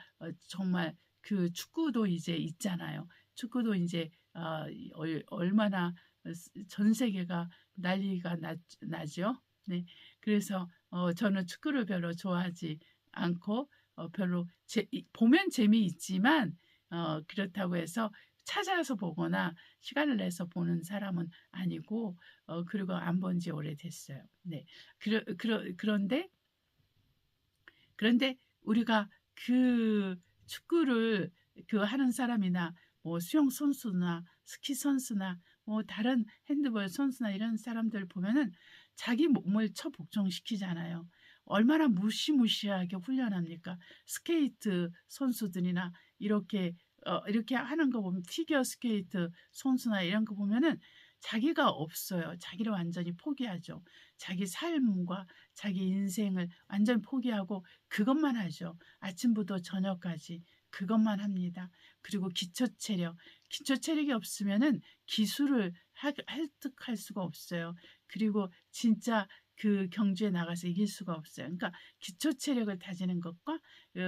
[SPEAKER 1] 정말 그 축구도 이제 있잖아요. 축구도 이제 얼마나 전 세계가 난리가 나죠. 네. 그래서 저는 축구를 별로 좋아하지 않고 별로 보면 재미있지만 그렇다고 해서 찾아서 보거나 시간을 내서 보는 사람은 아니고 그리고 안 본 지 오래됐어요. 네. 그런데 우리가 그 축구를 그 하는 사람이나 뭐 수영 선수나 스키 선수나 뭐 다른 핸드볼 선수나 이런 사람들 보면은 자기 몸을 복종시키잖아요. 얼마나 무시무시하게 훈련합니까? 스케이트 선수들이나 이렇게 하는 거 보면, 피겨 스케이트 선수나 이런 거 보면은 자기가 없어요. 자기를 완전히 포기하죠. 자기 삶과 자기 인생을 완전히 포기하고 그것만 하죠. 아침부터 저녁까지 그것만 합니다. 그리고 기초 체력이 없으면은 기술을 획득할 수가 없어요. 그리고 진짜 그 경주에 나가서 이길 수가 없어요. 그러니까 기초 체력을 다지는 것과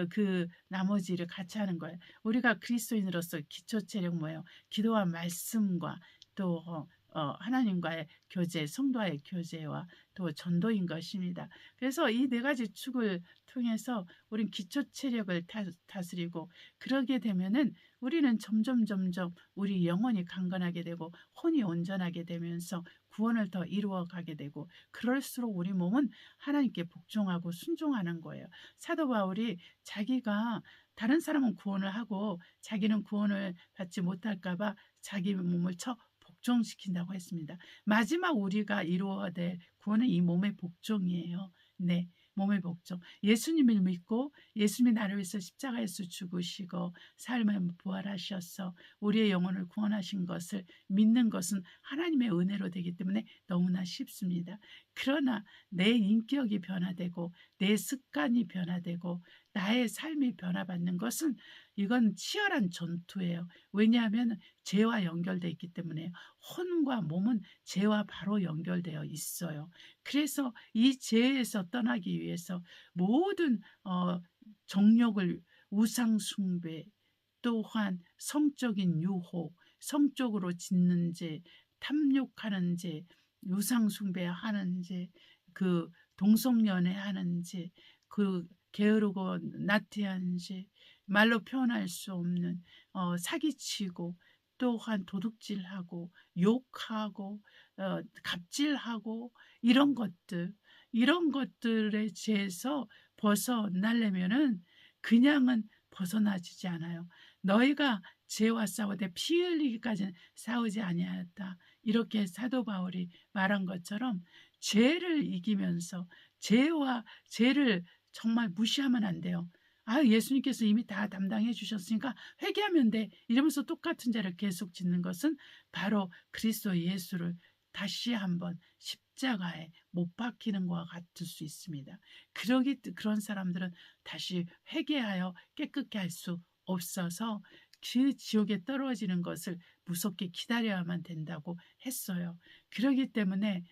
[SPEAKER 1] 그 나머지를 같이 하는 거예요. 우리가 그리스도인으로서 기초 체력 뭐예요? 기도와 말씀과 또 하나님과의 교제, 성도와의 교제와 또 전도인 것입니다. 그래서 이 네 가지 축을 통해서 우린 기초 체력을 다스리고, 그러게 되면은 우리는 점점 우리 영혼이 강건하게 되고 혼이 온전하게 되면서 구원을 더 이루어 가게 되고, 그럴수록 우리 몸은 하나님께 복종하고 순종하는 거예요. 사도 바울이 자기가 다른 사람은 구원을 하고 자기는 구원을 받지 못할까 봐 자기 몸을 복종시킨다고 했습니다. 마지막 우리가 이루어야 될 구원은 이 몸의 복종이에요. 네. 몸의 복종. 예수님을 믿고 예수님이 나를 위해서 십자가에서 죽으시고 삶을 부활하셔서 우리의 영혼을 구원하신 것을 믿는 것은 하나님의 은혜로 되기 때문에 너무나 쉽습니다. 그러나 내 인격이 변화되고 내 습관이 변화되고 나의 삶이 변화받는 것은, 이건 치열한 전투예요. 왜냐하면 죄와 연결되어 있기 때문에. 혼과 몸은 죄와 바로 연결되어 있어요. 그래서 이 죄에서 떠나기 위해서 모든 정욕을, 우상 숭배, 또한 성적인 유혹, 성적으로 짓는 죄, 탐욕하는 죄, 우상 숭배하는 죄, 그 동성연애하는 죄, 그 게으르고 나태한 죄, 말로 표현할 수 없는 사기치고, 또한 도둑질하고 욕하고 갑질하고 이런 것들의 죄에서 벗어나려면은 그냥은 벗어나지지 않아요. 너희가 죄와 싸우되 피 흘리기까지는 싸우지 아니하였다. 이렇게 사도 바울이 말한 것처럼 죄를 이기면서 죄를 정말 무시하면 안 돼요. 예수님께서 이미 다 담당해 주셨으니까 회개하면 돼, 이러면서 똑같은 죄를 계속 짓는 것은 바로 그리스도 예수를 다시 한번 십자가에 못 박히는 것과 같을 수 있습니다. 그런 사람들은 다시 회개하여 깨끗게 할 수 없어서 그 지옥에 떨어지는 것을 무섭게 기다려야만 된다고 했어요. 그렇기 때문에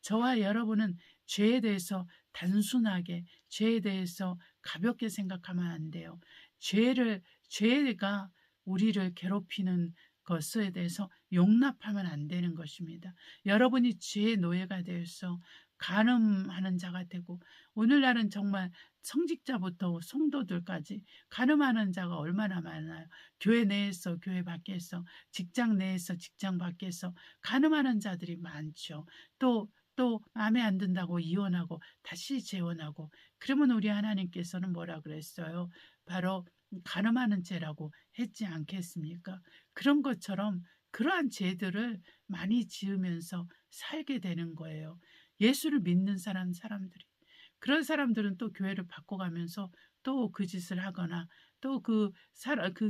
[SPEAKER 1] 저와 여러분은 죄에 대해서 단순하게, 죄에 대해서 가볍게 생각하면 안 돼요. 죄가 우리를 괴롭히는 것에 대해서 용납하면 안 되는 것입니다. 여러분이 죄의 노예가 되어서 간음하는 자가 되고, 오늘날은 정말 성직자부터 성도들까지 간음하는 자가 얼마나 많아요. 교회 내에서, 교회 밖에서, 직장 내에서, 직장 밖에서 간음하는 자들이 많죠. 또 마음에 안 든다고 이혼하고 다시 재혼하고. 그러면 우리 하나님께서는 뭐라 그랬어요? 바로 간음하는 죄라고 했지 않겠습니까? 그런 것처럼 그러한 죄들을 많이 지으면서 살게 되는 거예요. 예수를 믿는 사람들이. 그런 사람들은 또 교회를 바꿔가면서 또 그 짓을 하거나, 또 그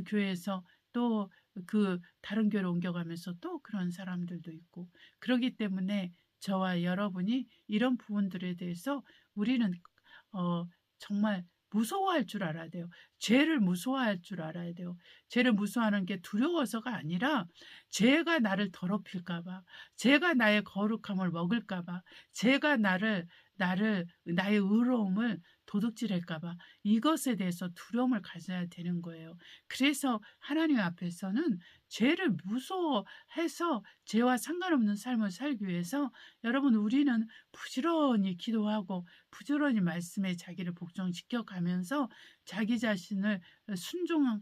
[SPEAKER 1] 교회에서 또 그 다른 교회로 옮겨가면서 또 그런 사람들도 있고. 그렇기 때문에 저와 여러분이 이런 부분들에 대해서 우리는 정말 무서워할 줄 알아야 돼요. 죄를 무서워할 줄 알아야 돼요. 죄를 무서워하는 게 두려워서가 아니라 죄가 나를 더럽힐까 봐, 죄가 나의 거룩함을 먹을까 봐, 죄가 나의 의로움을 도둑질할까 봐, 이것에 대해서 두려움을 가져야 되는 거예요. 그래서 하나님 앞에서는 죄를 무서워해서 죄와 상관없는 삶을 살기 위해서 여러분, 우리는 부지런히 기도하고 부지런히 말씀에 자기를 복종시켜 가면서 자기 자신을 순종한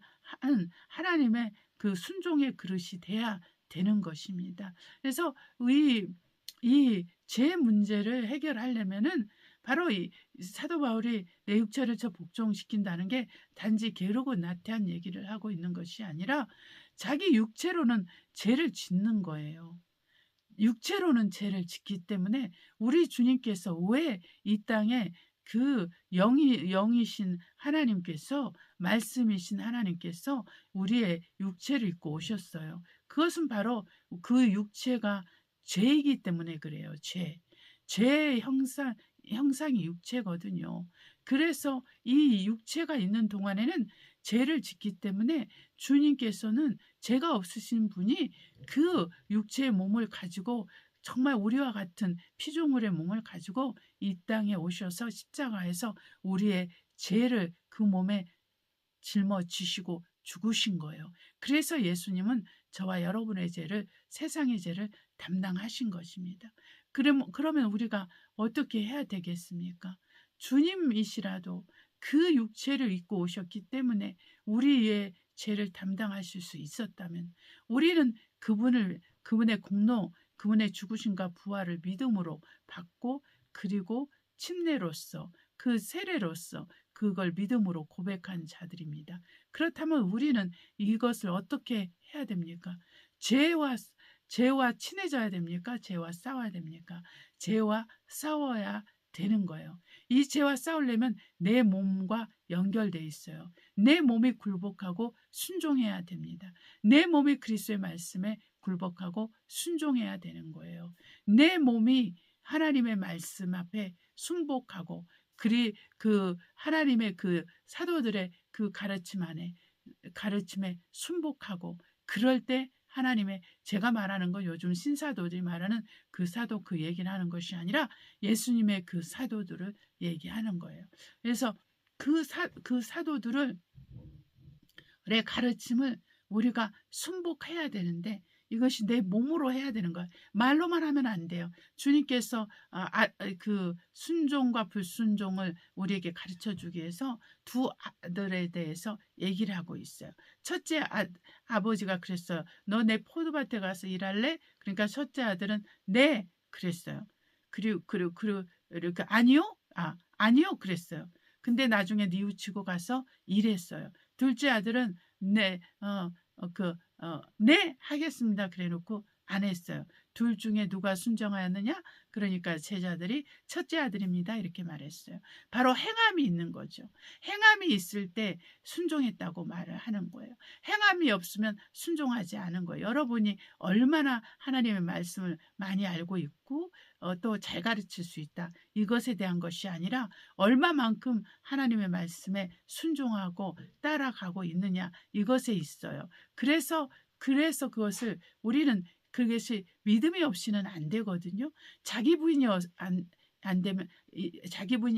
[SPEAKER 1] 하나님의 그 순종의 그릇이 돼야 되는 것입니다. 그래서 이 죄 문제를 해결하려면은 바로 이 사도 바울이 내 육체를 저 복종시킨다는 게 단지 게으르고 나태한 얘기를 하고 있는 것이 아니라 자기 육체로는 죄를 짓는 거예요. 육체로는 죄를 짓기 때문에 우리 주님께서 왜 이 땅에 그 영이신 하나님께서, 말씀이신 하나님께서 우리의 육체를 입고 오셨어요. 그것은 바로 그 육체가 죄이기 때문에 그래요. 죄의 형상이 육체거든요. 그래서 이 육체가 있는 동안에는 죄를 짓기 때문에 주님께서는 죄가 없으신 분이 그 육체의 몸을 가지고, 정말 우리와 같은 피조물의 몸을 가지고 이 땅에 오셔서 십자가에서 우리의 죄를 그 몸에 짊어지시고 죽으신 거예요. 그래서 예수님은 저와 여러분의 죄를, 세상의 죄를 담당하신 것입니다. 그러면 우리가 어떻게 해야 되겠습니까? 주님이시라도 그 육체를 입고 오셨기 때문에 우리의 죄를 담당하실 수 있었다면, 우리는 그분의 공로, 그분의 죽으심과 부활을 믿음으로 받고, 그리고 침례로서, 그 세례로서 그걸 믿음으로 고백한 자들입니다. 그렇다면 우리는 이것을 어떻게 해야 됩니까? 죄와 친해져야 됩니까? 죄와 싸워야 됩니까? 죄와 싸워야 되는 거예요. 이 죄와 싸우려면 내 몸과 연결돼 있어요. 내 몸이 굴복하고 순종해야 됩니다. 내 몸이 그리스도의 말씀에 굴복하고 순종해야 되는 거예요. 내 몸이 하나님의 말씀 앞에 순복하고, 그 하나님의 그 사도들의 그 가르침에 순복하고, 그럴 때 하나님의, 제가 말하는 건 요즘 신사도들이 말하는 그 사도 그 얘기를 하는 것이 아니라 예수님의 그 사도들을 얘기하는 거예요. 그래서 그 사도들의 가르침을 우리가 순복해야 되는데, 이것이 내 몸으로 해야 되는 거예요. 말로만 하면 안 돼요. 주님께서 그 순종과 불순종을 우리에게 가르쳐 주기 위해서 두 아들에 대해서 얘기를 하고 있어요. 첫째 아버지가 그랬어요. 너 내 포도밭에 가서 일할래? 그러니까 첫째 아들은 네 그랬어요. 그리고 이렇게 아니요? 아니요 그랬어요. 근데 나중에 뉘우치고 가서 일했어요. 둘째 아들은 네 하겠습니다. 그래 놓고 안 했어요. 둘 중에 누가 순종하였느냐? 그러니까 제자들이 첫째 아들입니다. 이렇게 말했어요. 바로 행함이 있는 거죠. 행함이 있을 때 순종했다고 말을 하는 거예요. 행함이 없으면 순종하지 않은 거예요. 여러분이 얼마나 하나님의 말씀을 많이 알고 있고 또 잘 가르칠 수 있다. 이것에 대한 것이 아니라 얼마만큼 하나님의 말씀에 순종하고 따라가고 있느냐 이것에 있어요. 그래서 그것을 그것이 믿음이 없이는 안 되거든요. 자기 부인이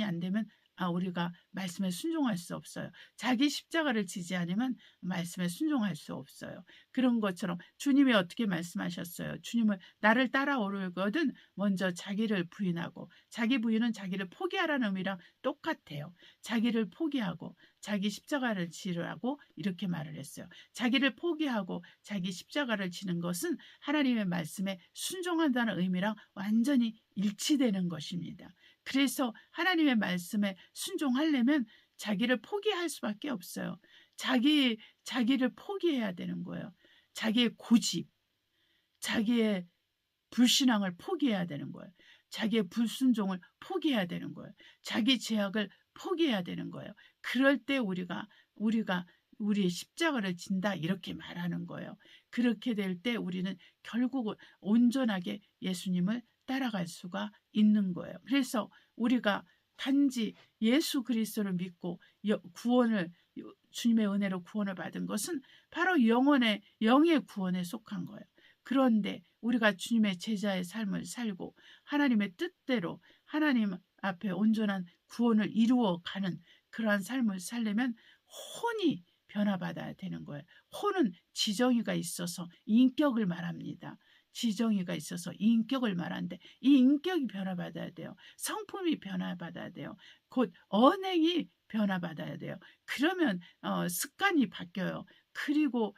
[SPEAKER 1] 안 되면 우리가 말씀에 순종할 수 없어요. 자기 십자가를 지지 않으면 말씀에 순종할 수 없어요. 그런 것처럼 주님이 어떻게 말씀하셨어요? 주님을 나를 따라오려거든 먼저 자기를 부인하고, 자기 부인은 자기를 포기하라는 의미랑 똑같아요. 자기를 포기하고 자기 십자가를 지르라고 이렇게 말을 했어요. 자기를 포기하고 자기 십자가를 지는 것은 하나님의 말씀에 순종한다는 의미랑 완전히 일치되는 것입니다. 그래서 하나님의 말씀에 순종하려면 자기를 포기할 수밖에 없어요. 자기를 포기해야 되는 거예요. 자기의 고집, 자기의 불신앙을 포기해야 되는 거예요. 자기의 불순종을 포기해야 되는 거예요. 자기 죄악을 포기해야 되는 거예요. 그럴 때 우리가 우리의 십자가를 진다 이렇게 말하는 거예요. 그렇게 될 때 우리는 결국은 온전하게 예수님을 따라갈 수가 있는 거예요. 그래서 우리가 단지 예수 그리스도를 믿고 주님의 은혜로 구원을 받은 것은 바로 영의 구원에 속한 거예요. 그런데 우리가 주님의 제자의 삶을 살고 하나님의 뜻대로 하나님 앞에 온전한 구원을 이루어가는 그러한 삶을 살려면 혼이 변화받아야 되는 거예요. 혼은 지정의가 있어서 인격을 말합니다. 지정의가 있어서 인격을 말하는데 이 인격이 변화받아야 돼요. 성품이 변화받아야 돼요. 곧 언행이 변화받아야 돼요. 그러면 습관이 바뀌어요. 그리고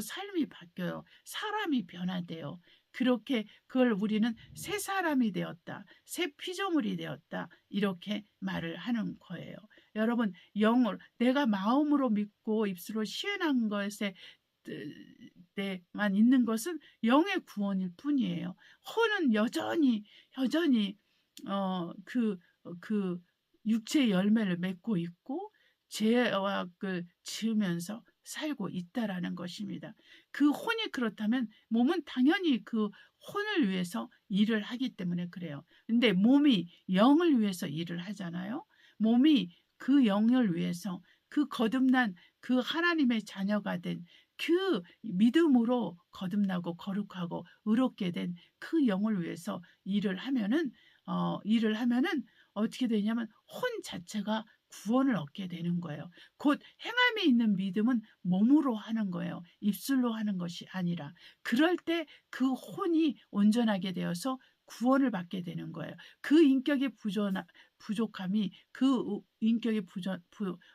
[SPEAKER 1] 삶이 바뀌어요. 사람이 변화돼요. 그렇게 그걸 우리는 새 사람이 되었다. 새 피조물이 되었다. 이렇게 말을 하는 거예요. 여러분, 내가 마음으로 믿고 입술로 시인한 것에 때만 있는 것은 영의 구원일 뿐이에요. 혼은 여전히 그 육체의 열매를 맺고 있고 죄악을 지으면서 살고 있다라는 것입니다. 그 혼이 그렇다면 몸은 당연히 그 혼을 위해서 일을 하기 때문에 그래요. 근데 몸이 영을 위해서 일을 하잖아요. 몸이 그 영을 위해서 그 거듭난 그 하나님의 자녀가 된 그 믿음으로 거듭나고 거룩하고 의롭게 된 그 영을 위해서 일을 하면은 어떻게 되냐면 혼 자체가 구원을 얻게 되는 거예요. 곧 행함이 있는 믿음은 몸으로 하는 거예요. 입술로 하는 것이 아니라. 그럴 때 그 혼이 온전하게 되어서 구원을 받게 되는 거예요. 그 인격의 부족함이 인격이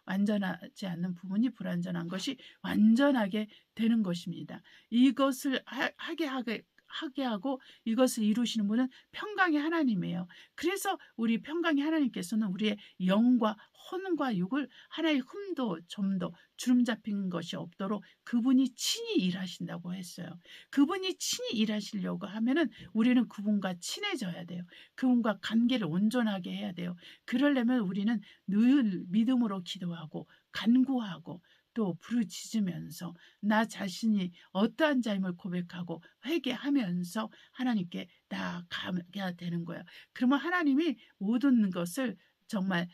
[SPEAKER 1] 완전하지 않는 부분이 불완전한 것이 완전하게 되는 것입니다. 이것을 하게 하고 이것을 이루시는 분은 평강의 하나님이에요. 그래서 우리 평강의 하나님께서는 우리의 영과 혼과 육을 하나의 흠도 점도 주름 잡힌 것이 없도록 그분이 친히 일하신다고 했어요. 그분이 친히 일하시려고 하면은 우리는 그분과 친해져야 돼요. 그분과 관계를 온전하게 해야 돼요. 그러려면 우리는 늘 믿음으로 기도하고 간구하고 또 부르짖으면서 나 자신이 어떠한 자임을 고백하고 회개하면서 하나님께 나아가야 되는 거예요. 그러면 하나님이 모든 것을 정말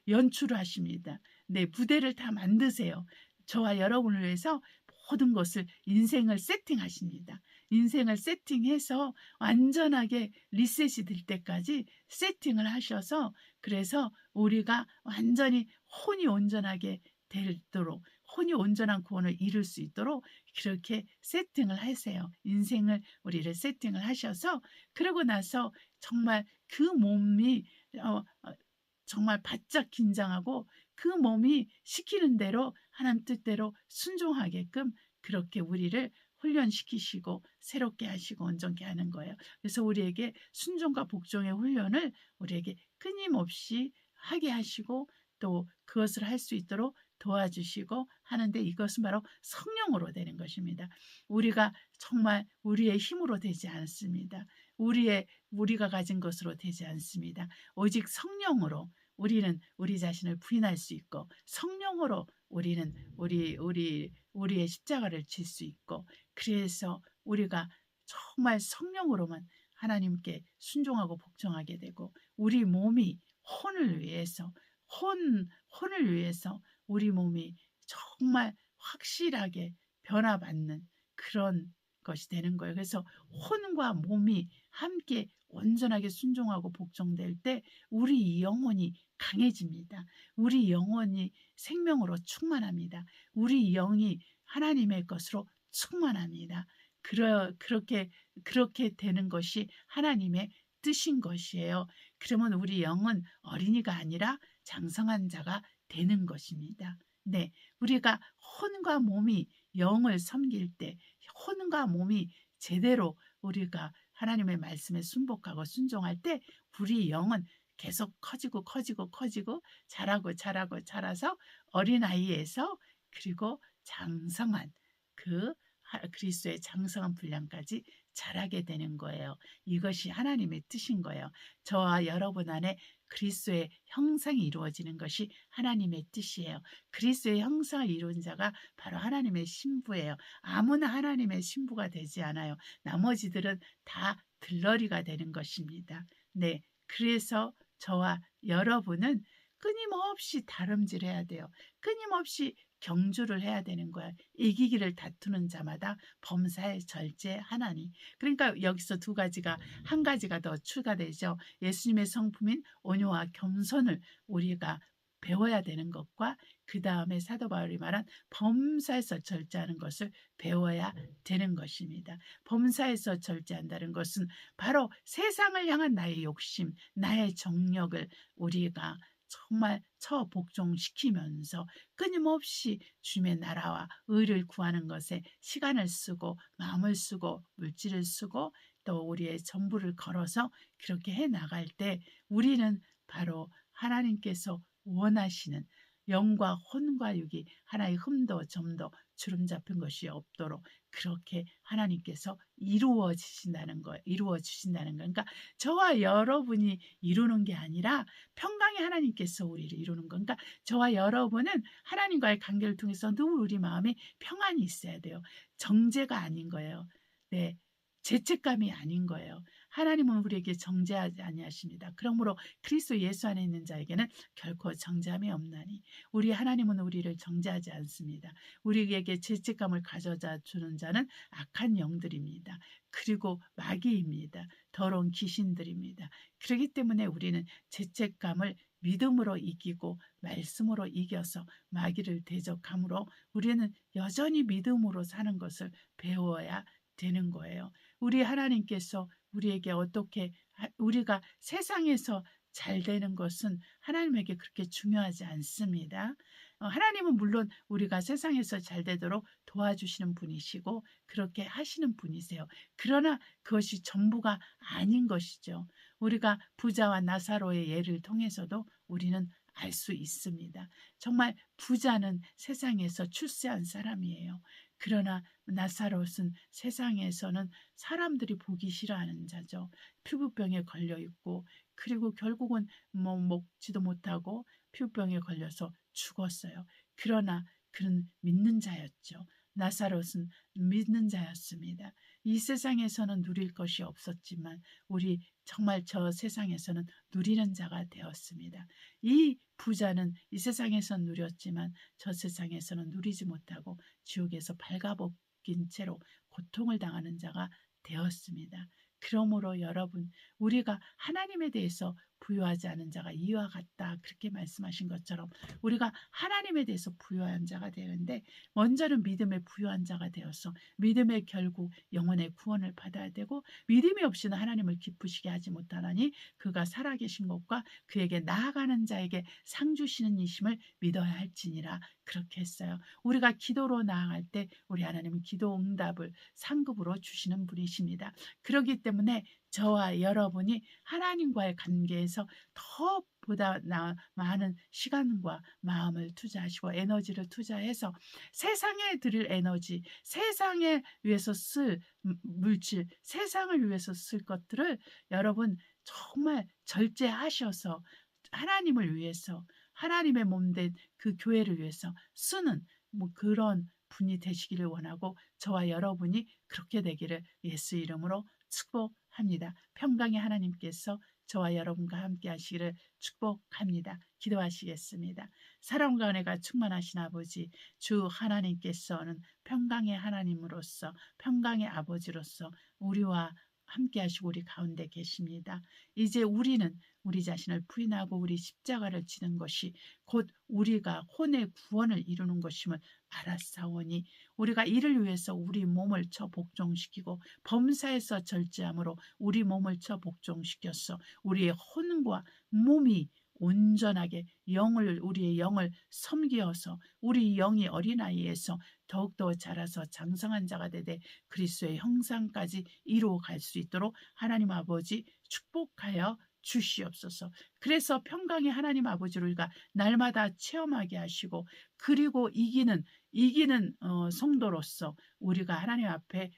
[SPEAKER 1] 연출을 하십니다. 네, 무대를 다 만드세요. 저와 여러분을 위해서 모든 것을 인생을 세팅하십니다. 인생을 세팅해서 완전하게 리셋이 될 때까지 세팅을 하셔서 그래서 우리가 완전히 혼이 온전하게 되도록 혼이 온전한 구원을 이룰 수 있도록 그렇게 세팅을 하세요. 인생을 우리를 세팅을 하셔서 그러고 나서 정말 그 몸이 정말 바짝 긴장하고 그 몸이 시키는 대로 하나님 뜻대로 순종하게끔 그렇게 우리를 훈련시키시고 새롭게 하시고 온전케 하는 거예요. 그래서 우리에게 순종과 복종의 훈련을 우리에게 끊임없이 하게 하시고 또 그것을 할 수 있도록 도와주시고 하는데 이것은 바로 성령으로 되는 것입니다. 우리가 정말 우리의 힘으로 되지 않습니다. 우리가 가진 것으로 되지 않습니다. 오직 성령으로 우리는 우리 자신을 부인할 수 있고, 성령으로 우리는 우리의 십자가를 질 수 있고, 그래서 우리가 정말 성령으로만 하나님께 순종하고 복종하게 되고, 우리 몸이 혼을 위해서 혼을 위해서 우리 몸이 정말 확실하게 변화받는 그런 것이 되는 거예요. 그래서 혼과 몸이 함께 온전하게 순종하고 복종될 때 우리 영혼이 강해집니다. 우리 영혼이 생명으로 충만합니다. 우리 영이 하나님의 것으로 충만합니다. 그렇게 되는 것이 하나님의 뜻인 것이에요. 그러면 우리 영은 어린이가 아니라 장성한 자가 되는 것입니다. 네, 우리가 혼과 몸이 영을 섬길 때, 혼과 몸이 제대로 우리가 하나님의 말씀에 순복하고 순종할 때 우리 영은 계속 커지고 자라서 어린아이에서 그리고 장성한 그리스도의 장성한 분량까지 자라게 되는 거예요. 이것이 하나님의 뜻인 거예요. 저와 여러분 안에 그리스도의 형상이 이루어지는 것이 하나님의 뜻이에요. 그리스도의 형상을 이룬 자가 바로 하나님의 신부예요. 아무나 하나님의 신부가 되지 않아요. 나머지들은 다 들러리가 되는 것입니다. 네, 그래서 저와 여러분은 끊임없이 다름질해야 돼요. 끊임없이 경주를 해야 되는 거야. 이기기를 다투는 자마다 범사에 절제하나니. 그러니까 여기서 한 가지가 더 추가되죠. 예수님의 성품인 온유와 겸손을 우리가 배워야 되는 것과 그 다음에 사도 바울이 말한 범사에서 절제하는 것을 배워야 되는 것입니다. 범사에서 절제한다는 것은 바로 세상을 향한 나의 욕심, 나의 정력을 우리가 정말 처복종시키면서 끊임없이 주님의 나라와 의를 구하는 것에 시간을 쓰고 마음을 쓰고 물질을 쓰고 또 우리의 전부를 걸어서 그렇게 해나갈 때 우리는 바로 하나님께서 원하시는 영과 혼과 육이 하나의 흠도 점도 주름 잡힌 것이 없도록 그렇게 하나님께서 이루어 주신다는 거예요. 그러니까 저와 여러분이 이루는 게 아니라 평강의 하나님께서 우리를 이루는 거. 그러니까 저와 여러분은 하나님과의 관계를 통해서 늘 우리 마음에 평안이 있어야 돼요. 정죄가 아닌 거예요. 네, 죄책감이 아닌 거예요. 하나님은 우리에게 정죄하지 아니하십니다. 그러므로 그리스도 예수 안에 있는 자에게는 결코 정죄함이 없나니 우리 하나님은 우리를 정죄하지 않습니다. 우리에게 죄책감을 가져다 주는 자는 악한 영들입니다. 그리고 마귀입니다. 더러운 귀신들입니다. 그렇기 때문에 우리는 죄책감을 믿음으로 이기고 말씀으로 이겨서 마귀를 대적함으로 우리는 여전히 믿음으로 사는 것을 배워야 되는 거예요. 우리 하나님께서 우리에게 우리가 세상에서 잘 되는 것은 하나님에게 그렇게 중요하지 않습니다. 하나님은 물론 우리가 세상에서 잘 되도록 도와주시는 분이시고 그렇게 하시는 분이세요. 그러나 그것이 전부가 아닌 것이죠. 우리가 부자와 나사로의 예를 통해서도 우리는 알 수 있습니다. 정말 부자는 세상에서 출세한 사람이에요. 그러나 나사롯은 세상에서는 사람들이 보기 싫어하는 자죠. 피부병에 걸려 있고 그리고 결국은 먹지도 못하고 피부병에 걸려서 죽었어요. 그러나 그는 믿는 자였죠. 나사롯은 믿는 자였습니다. 이 세상에서는 누릴 것이 없었지만 우리 정말 저 세상에서는 누리는 자가 되었습니다. 이 부자는 이 세상에선 누렸지만 저 세상에서는 누리지 못하고 지옥에서 발가벗긴 채로 고통을 당하는 자가 되었습니다. 그러므로 여러분, 우리가 하나님에 대해서 부유하지 않은 자가 이와 같다 그렇게 말씀하신 것처럼 우리가 하나님에 대해서 부유한 자가 되는데 먼저는 믿음에 부유한 자가 되어서 믿음에 결국 영혼의 구원을 받아야 되고 믿음이 없이는 하나님을 기쁘시게 하지 못하나니 그가 살아계신 것과 그에게 나아가는 자에게 상 주시는 이심을 믿어야 할지니라 그렇게 했어요. 우리가 기도로 나아갈 때 우리 하나님은 기도 응답을 상급으로 주시는 분이십니다. 그렇기 때문에 저와 여러분이 하나님과의 관계에서 더 보다 많은 시간과 마음을 투자하시고 에너지를 투자해서 세상에 드릴 에너지, 세상에 위해서 쓸 물질, 세상을 위해서 쓸 것들을 여러분 정말 절제하셔서 하나님을 위해서, 하나님의 몸된 그 교회를 위해서 쓰는 그런 분이 되시기를 원하고, 저와 여러분이 그렇게 되기를 예수 이름으로 축복합니다. 평강의 하나님께서 저와 여러분과 함께 하시기를 축복합니다. 기도하시겠습니다. 사랑과 은혜가 충만하신 아버지, 주 하나님께서는 평강의 하나님으로서, 평강의 아버지로서 우리와 함께 하시고 우리 가운데 계십니다. 이제 우리는 우리 자신을 부인하고 우리 십자가를 지는 것이 곧 우리가 혼의 구원을 이루는 것임을 알았사오니, 우리가 이를 위해서 우리 몸을 쳐 복종시키고 범사에서 절제함으로 우리 몸을 쳐 복종시켰어. 우리의 혼과 몸이 온전하게 우리의 영을 섬기어서 우리 영이 어린아이에서 더욱더 자라서 장성한 자가 되되 그리스도의 형상까지 이루어갈 수 있도록 하나님 아버지 축복하여 주시옵소서. 그래서 평강의 하나님 아버지를 우리가 날마다 체험하게 하시고, 그리고 이기는 성도로서 우리가 하나님 앞에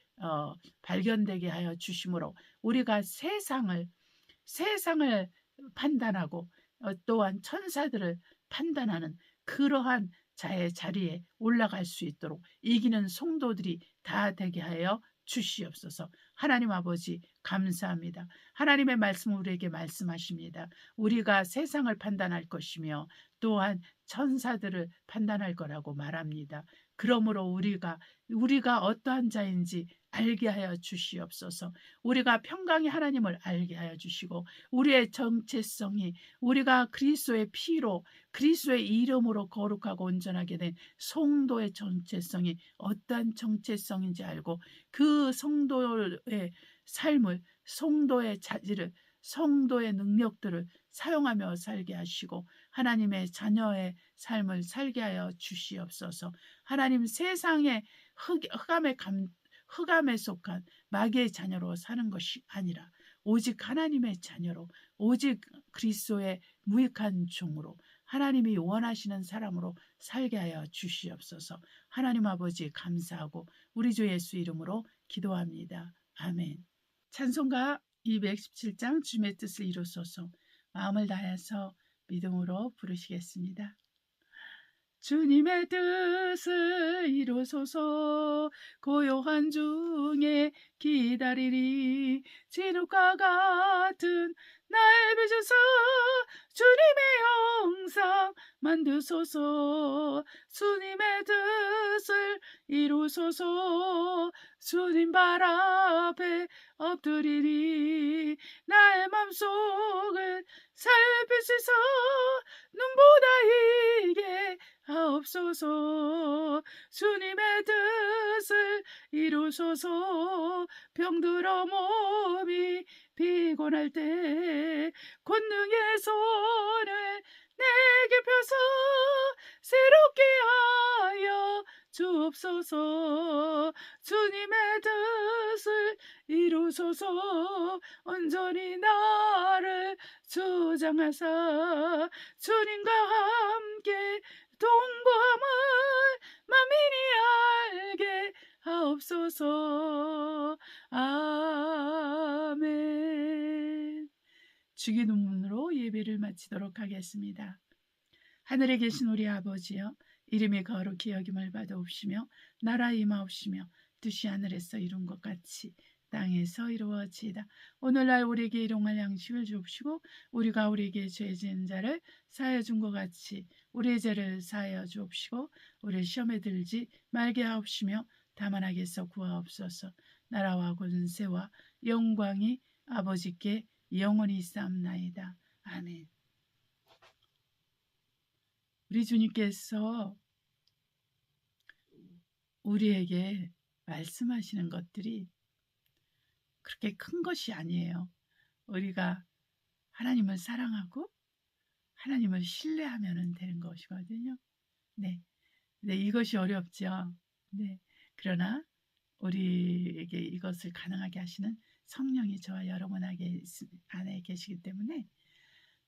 [SPEAKER 1] 발견되게 하여 주심으로 우리가 세상을 판단하고 또한 천사들을 판단하는 그러한 자의 자리에 올라갈 수 있도록 이기는 성도들이 다 되게 하여 주시옵소서. 하나님 아버지 감사합니다. 하나님의 말씀을 우리에게 말씀하십니다. 우리가 세상을 판단할 것이며 또한 천사들을 판단할 거라고 말합니다. 그러므로 우리가 어떠한 자인지 알게 하여 주시옵소서. 우리가 평강의 하나님을 알게 하여 주시고, 우리의 정체성이 우리가 그리스도의 피로 그리스도의 이름으로 거룩하고 온전하게 된 성도의 정체성이 어떠한 정체성인지 알고, 그 성도의 삶을, 성도의 자질을, 성도의 능력들을 사용하며 살게 하시고 하나님의 자녀의 삶을 살게 하여 주시옵소서. 하나님, 세상의 흑암에 속한 마귀의 자녀로 사는 것이 아니라 오직 하나님의 자녀로, 오직 그리스도의 무익한 종으로, 하나님이 원하시는 사람으로 살게 하여 주시옵소서. 하나님 아버지 감사하고 우리 주 예수 이름으로 기도합니다. 아멘. 찬송가 217장 주님의 뜻을 이루소서. 마음을 다해서 믿음으로 부르시겠습니다. 주님의 뜻을 이루소서. 고요한 중에 기다리리. 진흙과 같은 날 빚으소. 주님의 형상 만드소서. 주님의 뜻을 이루소서. 주님 발 앞에 엎드리리. 나의 맘속을 살피소서. 눈보다 이게 하옵소서. 주님의 뜻을 이루소서. 병들어 몸이 피곤할 때 권능의 손을 내게 펴서 새롭게 하여 주옵소서. 주님의 뜻을 이루소서. 온전히 나를 주장하사 주님과 함께 동거함을 만민이 알게 하옵소서. 아멘. 주기 눈문으로 예배를 마치도록 하겠습니다. 하늘에 계신 우리 아버지여, 이름이 거룩히 여김을 받아옵시며 나라 임하옵시며 뜻이 하늘에서 이룬 것 같이 땅에서 이루어지이다. 오늘날 우리에게 일용할 양식을 주옵시고 우리가 우리에게 죄 지은 자를 사하여 준 것 같이 우리의 죄를 사하여 주옵시고 우리를 시험에 들지 말게 하옵시며 다만 악에서 구하옵소서. 나라와 권세와 영광이 아버지께 영원히 있사옵나이다. 아멘. 우리 주님께서 우리에게 말씀하시는 것들이 그렇게 큰 것이 아니에요. 우리가 하나님을 사랑하고 하나님을 신뢰하면 되는 것이거든요. 네. 이것이 어렵죠. 네. 그러나 우리에게 이것을 가능하게 하시는 성령이 저와 여러분 안에 계시기 때문에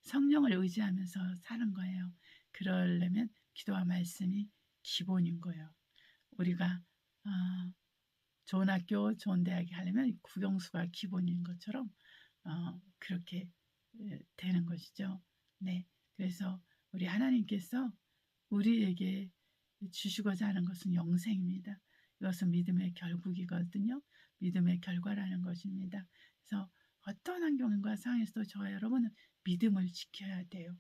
[SPEAKER 1] 성령을 의지하면서 사는 거예요. 그러려면 기도와 말씀이 기본인 거예요. 우리가 좋은 학교, 좋은 대학에 가려면 국영수가 기본인 것처럼 그렇게 되는 것이죠. 네, 그래서 우리 하나님께서 우리에게 주시고자 하는 것은 영생입니다. 이것은 믿음의 결국이거든요. 믿음의 결과라는 것입니다. 그래서 어떤 환경과 상황에서도 저와 여러분은 믿음을 지켜야 돼요.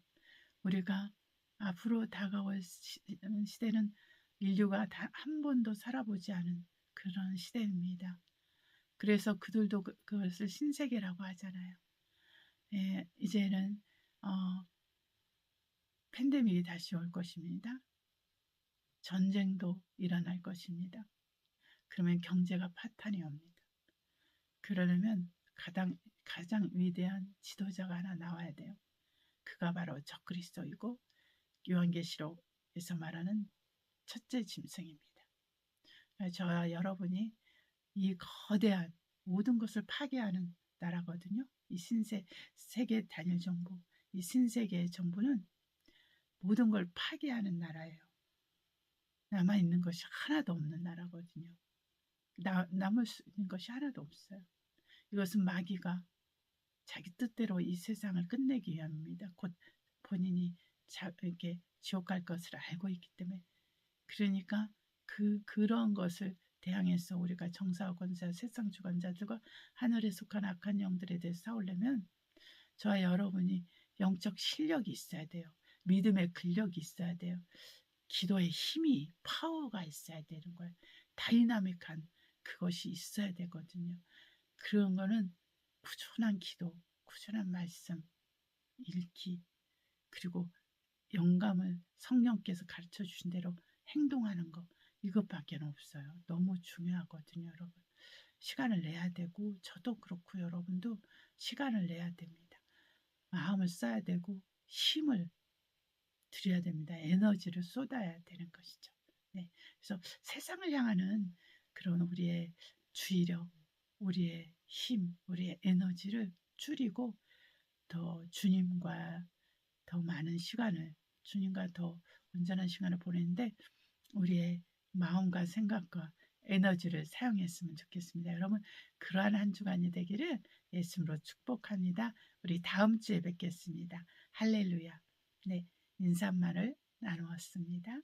[SPEAKER 1] 우리가 앞으로 다가올 시대는 인류가 한 번도 살아보지 않은 그런 시대입니다. 그래서 그들도 그것을 신세계라고 하잖아요. 예, 이제는 팬데믹이 다시 올 것입니다. 전쟁도 일어날 것입니다. 그러면 경제가 파탄이 옵니다. 그러려면 가장 위대한 지도자가 하나 나와야 돼요. 그가 바로 적그리스도이고 요한계시록에서 말하는 첫째 짐승입니다. 저와 여러분이 이 거대한 모든 것을 파괴하는 나라거든요. 이 세계 단일 정부, 이 신세계의 정부는 모든 걸 파괴하는 나라예요. 남아있는 것이 하나도 없는 나라거든요. 남을 수 있는 것이 하나도 없어요. 이것은 마귀가 자기 뜻대로 이 세상을 끝내기 위함입니다. 곧 본인이 이렇게 지옥 갈 것을 알고 있기 때문에. 그러니까 그런 것을 대항해서 우리가 정사와 권세, 세상 주관자들과 하늘에 속한 악한 영들에 대해 싸우려면 저와 여러분이 영적 실력이 있어야 돼요. 믿음의 근력이 있어야 돼요. 기도의 힘이, 파워가 있어야 되는 거예요. 다이나믹한 그것이 있어야 되거든요. 그런 거는 꾸준한 기도, 꾸준한 말씀, 읽기, 그리고 영감을 성령께서 가르쳐 주신 대로 행동하는 것, 이것밖에 없어요. 너무 중요하거든요, 여러분. 시간을 내야 되고, 저도 그렇고 여러분도 시간을 내야 됩니다. 마음을 써야 되고, 힘을 드려야 됩니다. 에너지를 쏟아야 되는 것이죠. 네. 그래서 세상을 향하는 그런 우리의 주의력, 우리의 힘, 우리의 에너지를 줄이고 더 주님과 더 많은 시간을, 주님과 더 온전한 시간을 보내는데 우리의 마음과 생각과 에너지를 사용했으면 좋겠습니다. 여러분, 그러한 한 주간이 되기를 예수님으로 축복합니다. 우리 다음 주에 뵙겠습니다. 할렐루야. 네, 인사말을 나누었습니다.